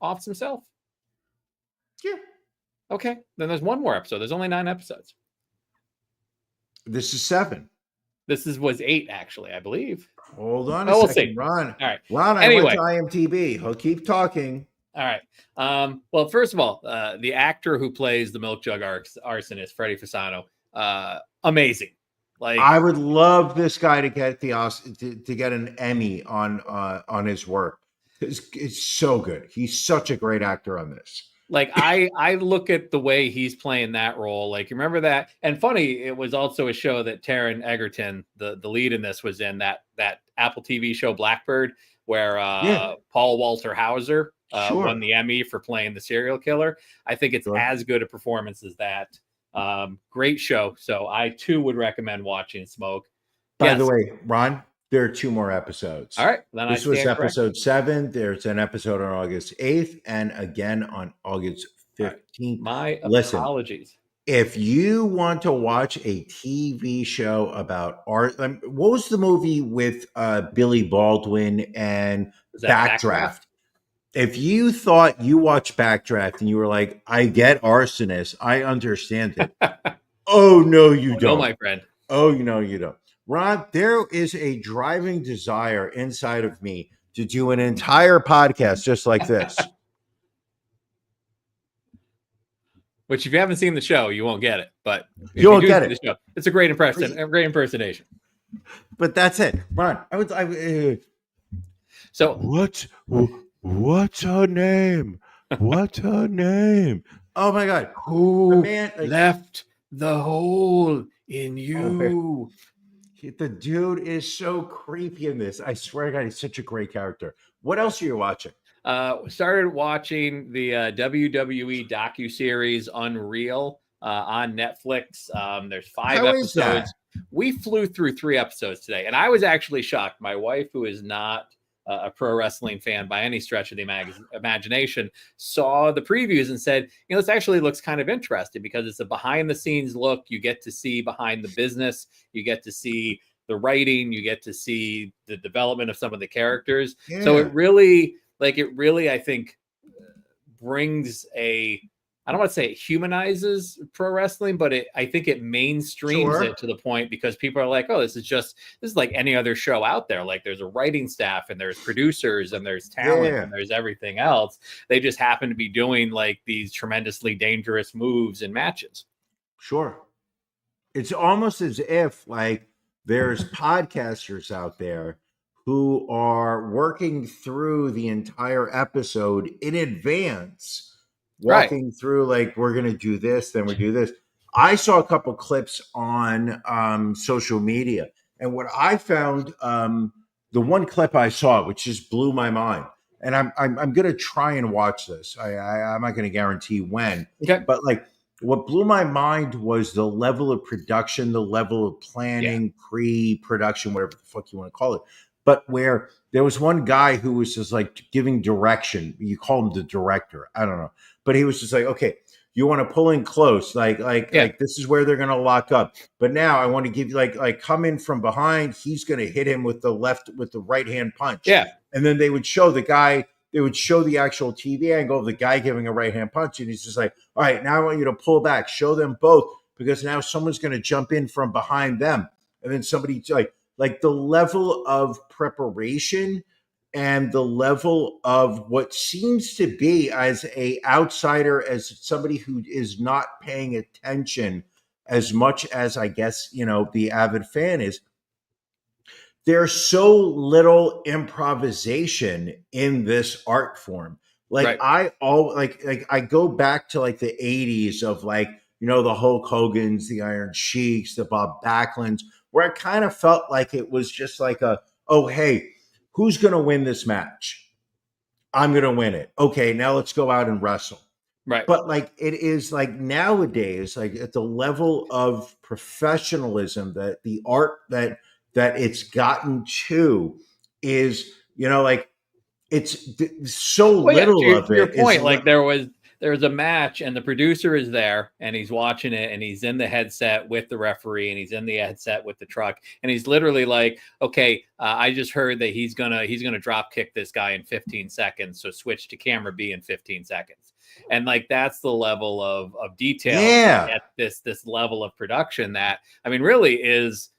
offs himself? Yeah. Okay, then there's 1 more episode. There's only 9 episodes. This is 7. This was 8, actually, I believe. Hold on a second, see. Ron. All right. Ron, I went to IMDb. He'll keep talking. All right. Well, first of all, the actor who plays the milk jug arsonist, Freddie Fasano, amazing. Like, I would love this guy to get to get an Emmy on his work. It's so good. He's such a great actor on this. like I look at the way he's playing that role. Like, you remember that? And funny, it was also a show that Taron Egerton, the lead in this, was in that Apple TV show Blackbird, where Paul Walter Hauser won the Emmy for playing the serial killer. I think it's as good a performance as that. Great show. So I too would recommend watching Smoke. By the way, Ron, there are 2 more episodes. All right. Then this was episode 7. There's an episode on August 8th and again on August 15th. Right. My apologies. If you want to watch a TV show about art, what was the movie with Billy Baldwin and Backdraft? If you thought you watched Backdraft and you were like, I get arsonist, I understand it. Oh, no, you don't. No, my friend. Oh, no, you don't. Ron, there is a driving desire inside of me to do an entire podcast just like this. Which, if you haven't seen the show, you won't get it. But you won't get it. Show, it's a great impersonation. But that's it, Ron. So what's her name? What's her name? Oh my God! Who left the hole in you? The dude is so creepy in this. I swear to God, he's such a great character. What else are you watching? Started watching the WWE docuseries Unreal on Netflix. There's 5 episodes. We flew through 3 episodes today, and I was actually shocked. My wife, who is not a pro wrestling fan by any stretch of the imagination, saw the previews and said, this actually looks kind of interesting because it's a behind the scenes look. You get to see behind the business. You get to see the writing. You get to see the development of some of the characters. Yeah. So it really, I think, brings I don't want to say it humanizes pro wrestling, but I think it mainstreams it to the point because people are like, oh, this is like any other show out there. Like, there's a writing staff and there's producers and there's talent and there's everything else. They just happen to be doing like these tremendously dangerous moves in matches. Sure. It's almost as if like there's podcasters out there who are working through the entire episode in advance, walking through like, we're going to do this, then we do this. I saw a couple clips on social media, and what I found, the one clip I saw, which just blew my mind, and I'm going to try and watch this. I'm not going to guarantee when, but like what blew my mind was the level of production, the level of planning, pre-production, whatever the fuck you want to call it. But where there was one guy who was just like giving direction. You call him the director. I don't know. But he was just like, okay, you want to pull in close. Like this is where they're going to lock up. But now I want to give you like come in from behind. He's going to hit him with the right hand punch. Yeah. And then they would show the guy, they would show the actual TV angle of the guy giving a right hand punch. And he's just like, all right, now I want you to pull back, show them both, because now someone's going to jump in from behind them. And then somebody like the level of preparation and the level of what seems to be, as a outsider, as somebody who is not paying attention as much as I guess, the avid fan is, there's so little improvisation in this art form. Like I go back to like the 80s of like, the Hulk Hogan's, the Iron Sheiks, the Bob Backlunds, where I kind of felt like it was just like oh, hey, who's going to win this match? I'm going to win it. Okay, now let's go out and wrestle. Right. But like it is like nowadays, like at the level of professionalism that the art that it's gotten to is, like it's so little of it. To your point, like there was a match and the producer is there and he's watching it and he's in the headset with the referee and he's in the headset with the truck and he's literally like, okay, I just heard that he's gonna drop kick this guy in 15 seconds, so switch to camera B in 15 seconds. And like that's the level of detail at this level of production that, I mean, really is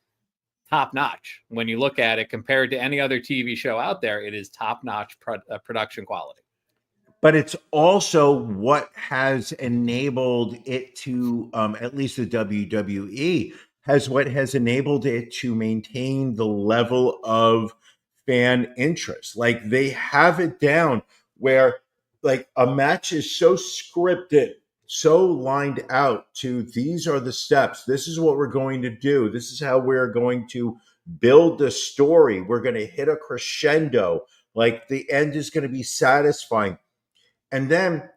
top notch. When you look at it compared to any other TV show out there, it is top notch production quality. But it's also what has enabled it to, at least the WWE, what has enabled it to maintain the level of fan interest. Like they have it down where like a match is so scripted, so lined out to these are the steps. This is what we're going to do. This is how we're going to build the story. We're going to hit a crescendo. Like the end is going to be satisfying. And then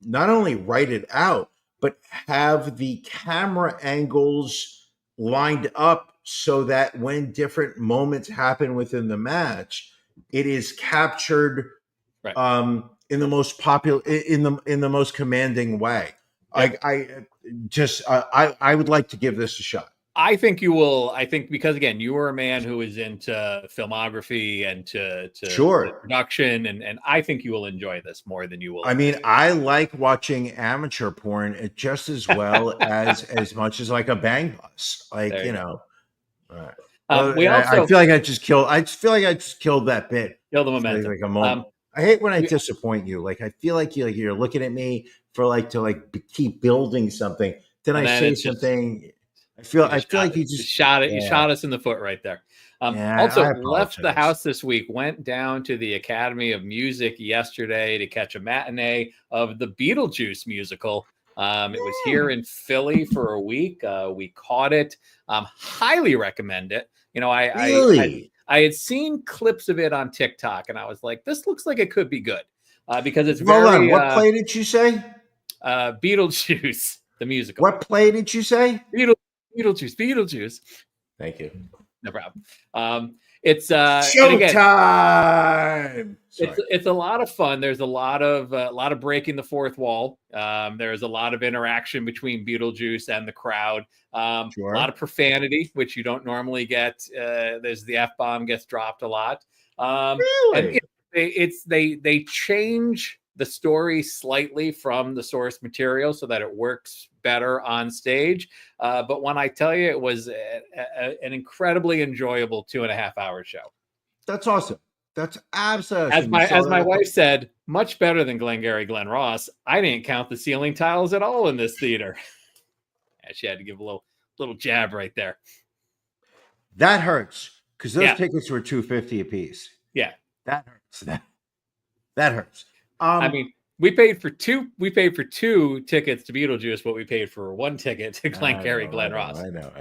not only write it out, but have the camera angles lined up so that when different moments happen within the match, it is captured Right. In the most popular, in the most commanding way. Yeah. I would like to give this a shot. I think you will. I think because again, you are a man who is into filmography and to Sure. production, and I think you will enjoy this more than you will. I mean, I like watching amateur porn just as well as much as like a bang bus. Like There you you know. we also I feel like I just killed. I just feel like I just killed that bit. kill the momentum. Like a moment. I hate when I disappoint you. Like I feel like you're looking at me for like to like keep building something. Then I say something. I feel like you just shot it. Yeah. You shot us in the foot right there. Also left the house this week. Went down to the Academy of Music yesterday to catch a matinee of the Beetlejuice musical. It was here in Philly for a week. We caught it. Highly recommend it. You know, I had seen clips of it on TikTok, and I was like, "This looks like it could be good," because it's very. Hold on, what play did you say? Beetlejuice, the musical. What play did you say? Beetlejuice. Thank you. No problem. It's showtime. It's a lot of fun. There's a lot of breaking the fourth wall. There's a lot of interaction between Beetlejuice and the crowd. A lot of profanity, which you don't normally get. There's the F-bomb gets dropped a lot. Really? And they change the story slightly from the source material so that it works better on stage. But when I tell you, it was an incredibly enjoyable 2.5 hour show. That's awesome. That's absolutely as my wife said, much better than Glengarry Glen Ross. I didn't count the ceiling tiles at all in this theater. And she had to give a little jab right there. That hurts because those tickets were $250 a piece. Yeah, that hurts. That hurts. I mean, we paid for two tickets to Beetlejuice, but we paid for one ticket to Glengarry Glen Ross. I know.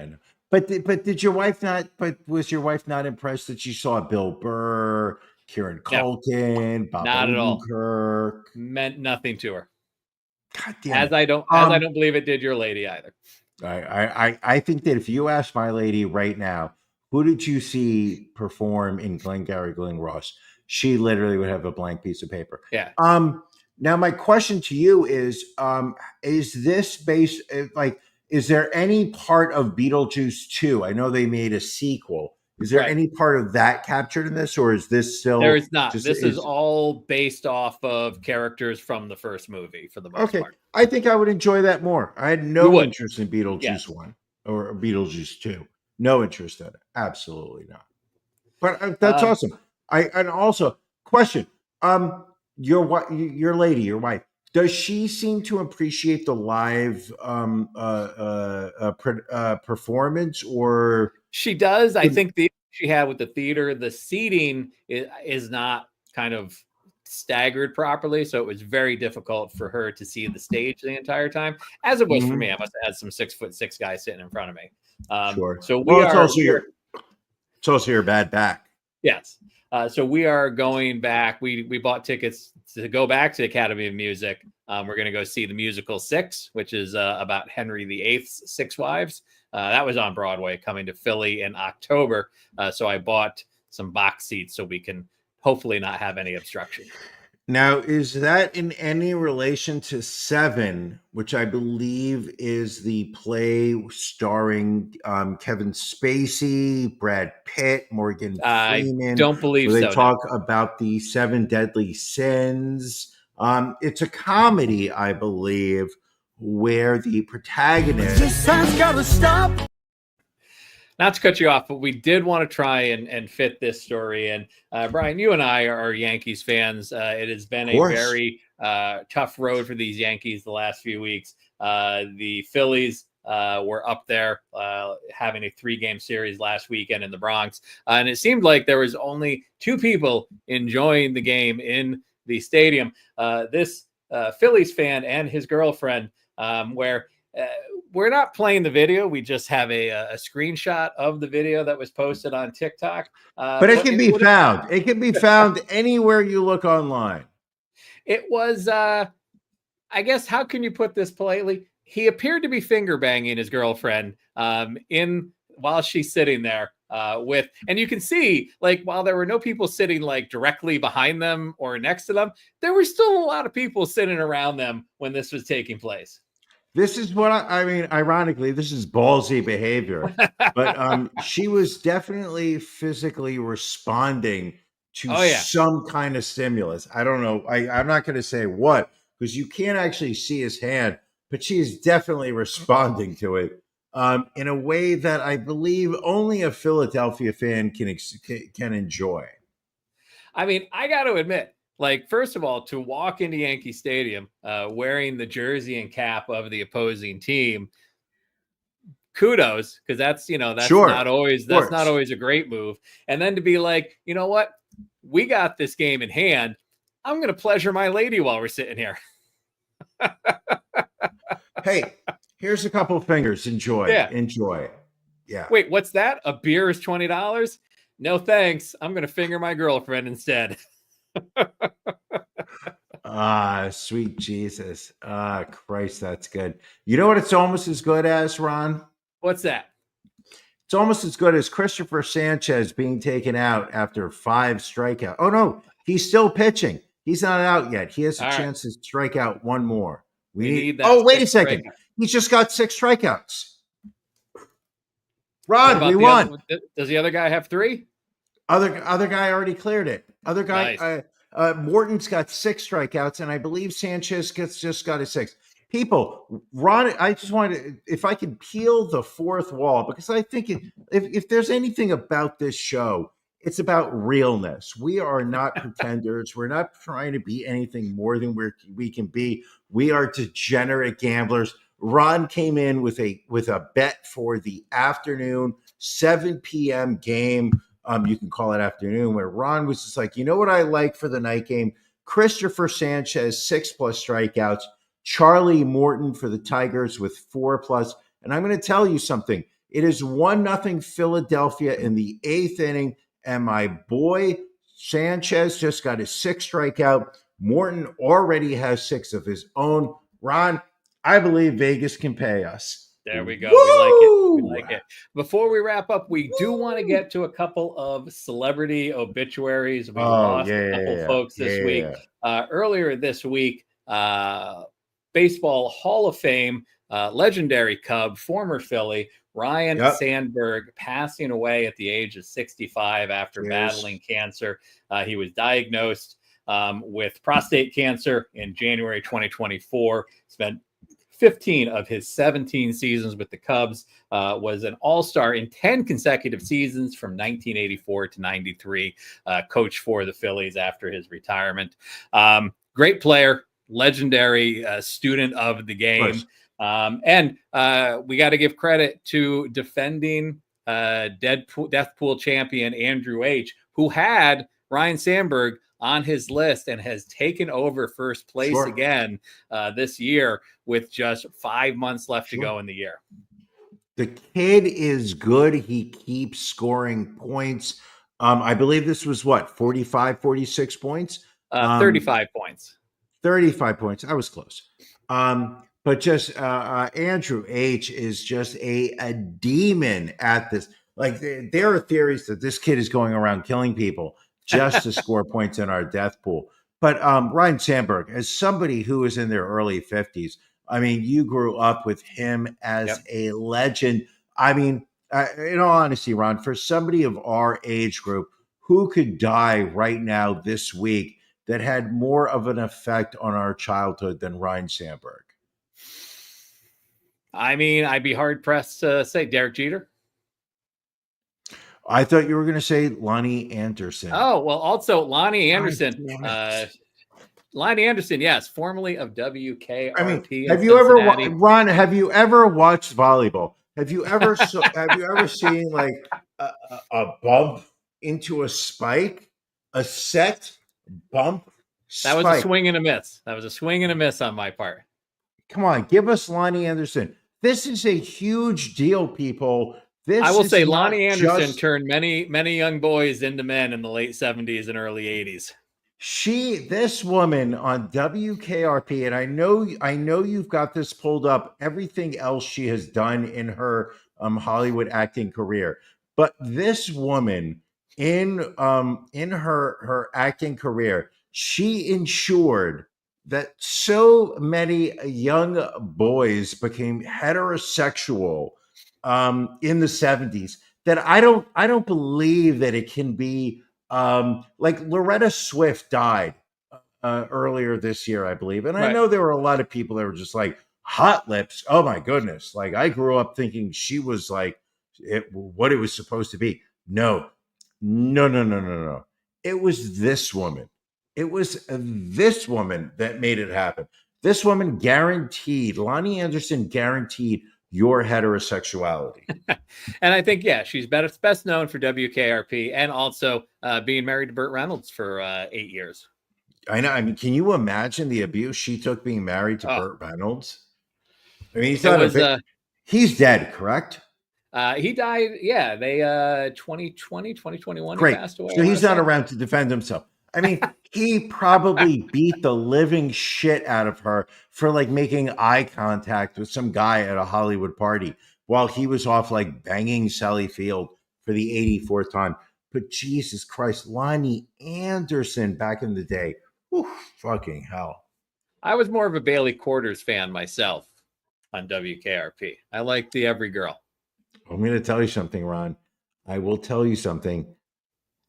But did your wife not? But was your wife not impressed that she saw Bill Burr, Kieran Culkin, Bob not at all? Kirk meant nothing to her. God damn. As I don't believe it did your lady either. I think that if you ask my lady right now, who did you see perform in Glengarry Glen Ross? She literally would have a blank piece of paper. Yeah. Now my question to you is this based like? Is there any part of Beetlejuice 2? I know they made a sequel. Is there any part of that captured in this, or is this still? There is not. This is all based off of characters from the first movie for the most part. I think I would enjoy that more. I had no interest in Beetlejuice 1 or Beetlejuice 2. No interest in it. Absolutely not. But that's awesome. And also, question: your lady, your wife. Does she seem to appreciate the live performance, or she does? I think the issue she had with the theater, the seating is not kind of staggered properly, so it was very difficult for her to see the stage the entire time, as it was for me. I must have had some 6'6" guys sitting in front of me. Sure. So it's also your bad back. Yes. So we are going back. We bought tickets to go back to the Academy of Music. We're going to go see the musical Six, which is about Henry VIII's 6 wives. That was on Broadway, coming to Philly in October. So I bought some box seats so we can hopefully not have any obstruction. Now, is that in any relation to Seven, which I believe is the play starring Kevin Spacey, Brad Pitt, Morgan Freeman? I don't believe so. They talk about the 7 deadly sins. It's a comedy, I believe, where the protagonist... This has got to stop. Not to cut you off, but we did want to try and fit this story in. Brian, you and I are Yankees fans. It has been a very tough road for these Yankees the last few weeks. The Phillies were up there having a 3-game series last weekend in the Bronx. And it seemed like there was only 2 people enjoying the game in the stadium. This Phillies fan and his girlfriend, where we're not playing the video. We just have a screenshot of the video that was posted on TikTok. But it can be found. It can be found anywhere you look online. It was, I guess, how can you put this politely? He appeared to be finger banging his girlfriend while she's sitting there and you can see, like, while there were no people sitting like directly behind them or next to them, there were still a lot of people sitting around them when this was taking place. This is what I mean, ironically, this is ballsy behavior, but she was definitely physically responding to some kind of stimulus. I don't know. I'm not going to say what, because you can't actually see his hand, but she is definitely responding to it in a way that I believe only a Philadelphia fan can enjoy. I mean, I got to admit, like, first of all, to walk into Yankee Stadium wearing the jersey and cap of the opposing team, kudos, because that's not always a great move. And then to be like, you know what, we got this game in hand. I'm going to pleasure my lady while we're sitting here. Hey, here's a couple of fingers. Enjoy. Yeah. Wait, what's that? A beer is $20? No thanks. I'm going to finger my girlfriend instead. Sweet Jesus. Christ, that's good. You know what it's almost as good as, Ron? What's that? It's almost as good as Christopher Sanchez being taken out after 5 strikeouts. Oh, no, he's still pitching. He's not out yet. He has a chance to strike out one more. We need that. Oh, wait a second. He's just got 6 strikeouts. Ron, we won. Does the other guy have 3? Other guy already cleared it. Other guy, nice. Morton's got 6 strikeouts, and I believe Sanchez just got a 6. People, Ron, I just wanted, if I could peel the 4th wall, because I think if there's anything about this show, it's about realness. We are not pretenders. We're not trying to be anything more than we can be. We are degenerate gamblers. Ron came in with a bet for the afternoon 7 p.m. game. You can call it afternoon, where Ron was just like, you know what I like for the night game? Christopher Sanchez, 6+ strikeouts. Charlie Morton for the Tigers with 4+. And I'm going to tell you something. It is 1-0 Philadelphia in the 8th inning. And my boy Sanchez just got his 6th strikeout. Morton already has 6 of his own. Ron, I believe Vegas can pay us. There we go. We like it. Before we wrap up, we do want to get to a couple of celebrity obituaries. We lost a couple folks this week. Earlier this week, Baseball Hall of Fame, legendary Cub, former Philly, Ryne Sandberg, passing away at the age of 65 after battling cancer. He was diagnosed with prostate cancer in January 2024. Spent 15 of his 17 seasons with the Cubs, was an all-star in 10 consecutive seasons from 1984 to 93, coached for the Phillies after his retirement. Great player, legendary student of the game. And we got to give credit to defending death pool champion Andrew H., who had Ryne Sandberg on his list and has taken over first place again this year with just 5 months left to go in the year. The kid is good. He keeps scoring points. I believe this was 45, 46 points? 35 points. 35 points. I was close. But just Andrew H. is just a demon at this. Like, there are theories that this kid is going around killing people just to score points in our death pool. But Ryne Sandberg, as somebody who is in their early 50s, I mean, you grew up with him as a legend. I mean, in all honesty, Ron, for somebody of our age group, who could die right now this week that had more of an effect on our childhood than Ryne Sandberg? I mean, I'd be hard-pressed to say Derek Jeter. I thought you were going to say Lonnie Anderson. Oh, well, also Lonnie Anderson Lonnie Anderson, yes, formerly of WKRP. I mean, in have you ever, Cincinnati. Ron? Have you ever watched volleyball? Have you ever have you ever seen like a bump into a spike, a set bump That was a spike? swing and a miss. That was a swing and a miss on my part. Come on, give us Lonnie Anderson. This is a huge deal, people. This I will is say not Lonnie Anderson just- turned many young boys into men in the late 70s and early 80s. This woman on WKRP, and I know you've got this pulled up, everything else she has done in her Hollywood acting career. But this woman in her acting career, she ensured that so many young boys became heterosexual in the 70s that I don't believe that it can be like Loretta Swift died earlier this year, I believe. And I know there were a lot of people that were just like, hot lips. Oh my goodness. Like I grew up thinking she was like what it was supposed to be. No. It was this woman. It was this woman that made it happen. This woman guaranteed, Lonnie Anderson guaranteed your heterosexuality. And I think, yeah, she's best known for WKRP and also being married to Burt Reynolds for 8 years. I know. I mean, can you imagine the abuse she took being married to Burt Reynolds? I mean, he's dead, correct? He died. Yeah, they 2020, 2021. Great. He passed away. So he's not around to defend himself. I mean, he probably beat the living shit out of her for like making eye contact with some guy at a Hollywood party while he was off like banging Sally Field for the 84th time. But Jesus Christ, Lonnie Anderson back in the day. Whew, fucking hell. I was more of a Bailey Quarters fan myself on WKRP. I like the Every Girl. I'm going to tell you something, Ron. I will tell you something.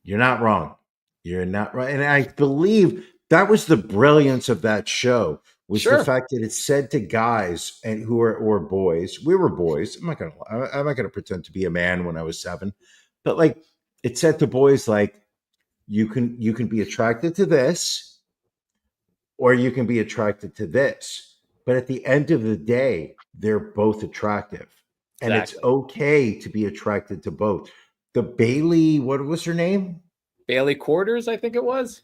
You're not wrong. You're not right. And I believe that was the brilliance of that show was the fact that it said to guys and who are or boys. We were boys. I'm not gonna pretend to be a man when I was 7, but like it said to boys like you can be attracted to this or you can be attracted to this. But at the end of the day, they're both attractive. And it's okay to be attracted to both. The Bailey, what was her name? Bailey Quarters, I think it was.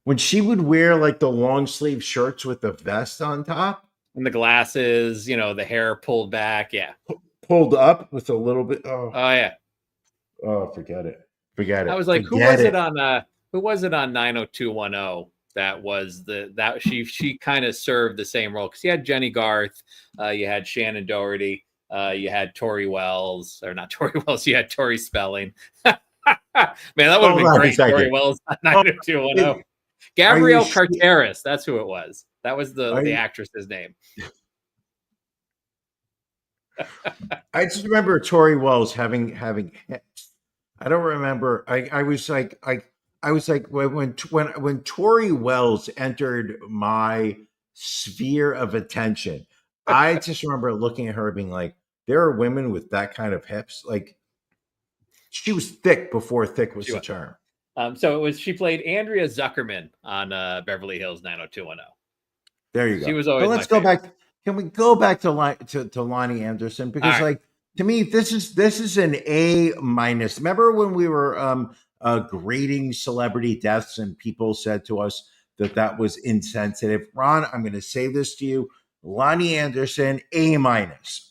When she would wear like the long sleeve shirts with the vest on top. And the glasses, you know, the hair pulled back. Yeah. Pulled up with a little bit. Oh yeah. Oh, forget it. Forget it. I was like, who was it on 90210? That she kind of served the same role because you had Jenny Garth, you had Shannon Doherty, you had Tori Wells, or not Tori Wells, you had Tori Spelling. Man, that would have been great. Tori Wells on 90210. Gabrielle Carteris, that's who it was. That was the actress's name. I just remember Tori Wells having hips. I don't remember. I was like when Tori Wells entered my sphere of attention, I just remember looking at her being like, there are women with that kind of hips. Like she was thick before thick was the term. So she played Andrea Zuckerman on Beverly Hills 90210. There you go. She was always. But let's go back. Can we go back to Lonnie Anderson? Because like to me, this is an A-. Remember when we were grading celebrity deaths and people said to us that was insensitive? Ron, I'm going to say this to you. Lonnie Anderson, A-.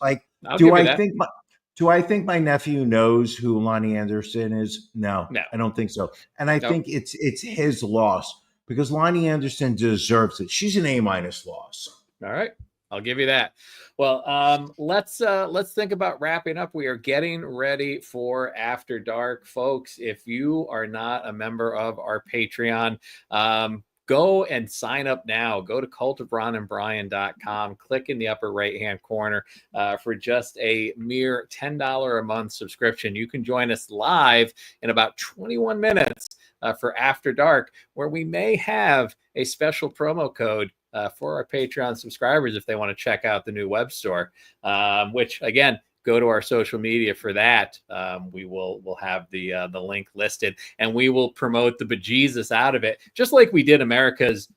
Like, do I think my nephew knows who Lonnie Anderson is? No, I don't think so. And I think it's his loss because Lonnie Anderson deserves it. She's an A- loss. All right. I'll give you that. Well, let's think about wrapping up. We are getting ready for After Dark, folks. If you are not a member of our Patreon, go and sign up now. Go to cultofronandbrian.com. Click in the upper right-hand corner for just a mere $10 a month subscription. You can join us live in about 21 minutes for After Dark, where we may have a special promo code for our Patreon subscribers if they want to check out the new web store, which, again, go to our social media for that. We'll have the link listed, and we will promote the bejesus out of it, just like we did America's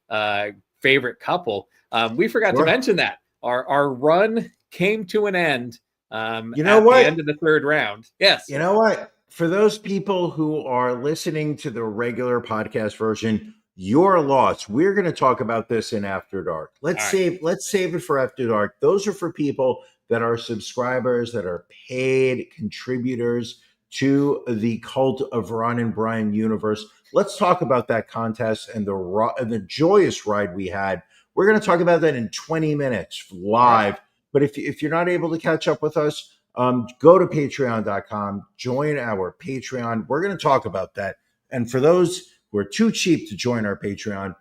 favorite couple. We forgot to mention that our run came to an end. You know what? At the end of the third round. Yes. You know what? For those people who are listening to the regular podcast version, your loss. We're going to talk about this in After Dark. Let's save it for After Dark. Those are for people that are subscribers, that are paid contributors to the Cult of Ron and Brian universe. Let's talk about that contest and the joyous ride we had. We're going to talk about that in 20 minutes live. But if you're not able to catch up with us, go to patreon.com, join our Patreon. We're going to talk about that. And for those who are too cheap to join our Patreon,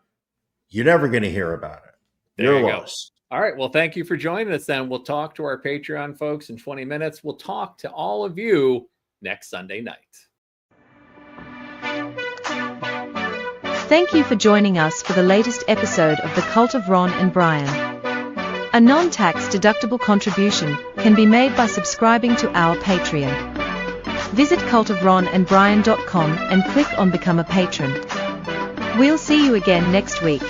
you're never going to hear about it. There you go. All right. Well, thank you for joining us then. We'll talk to our Patreon folks in 20 minutes. We'll talk to all of you next Sunday night. Thank you for joining us for the latest episode of The Cult of Ron and Brian. A non-tax deductible contribution can be made by subscribing to our Patreon. Visit cultofronandbrian.com and click on Become a Patron. We'll see you again next week.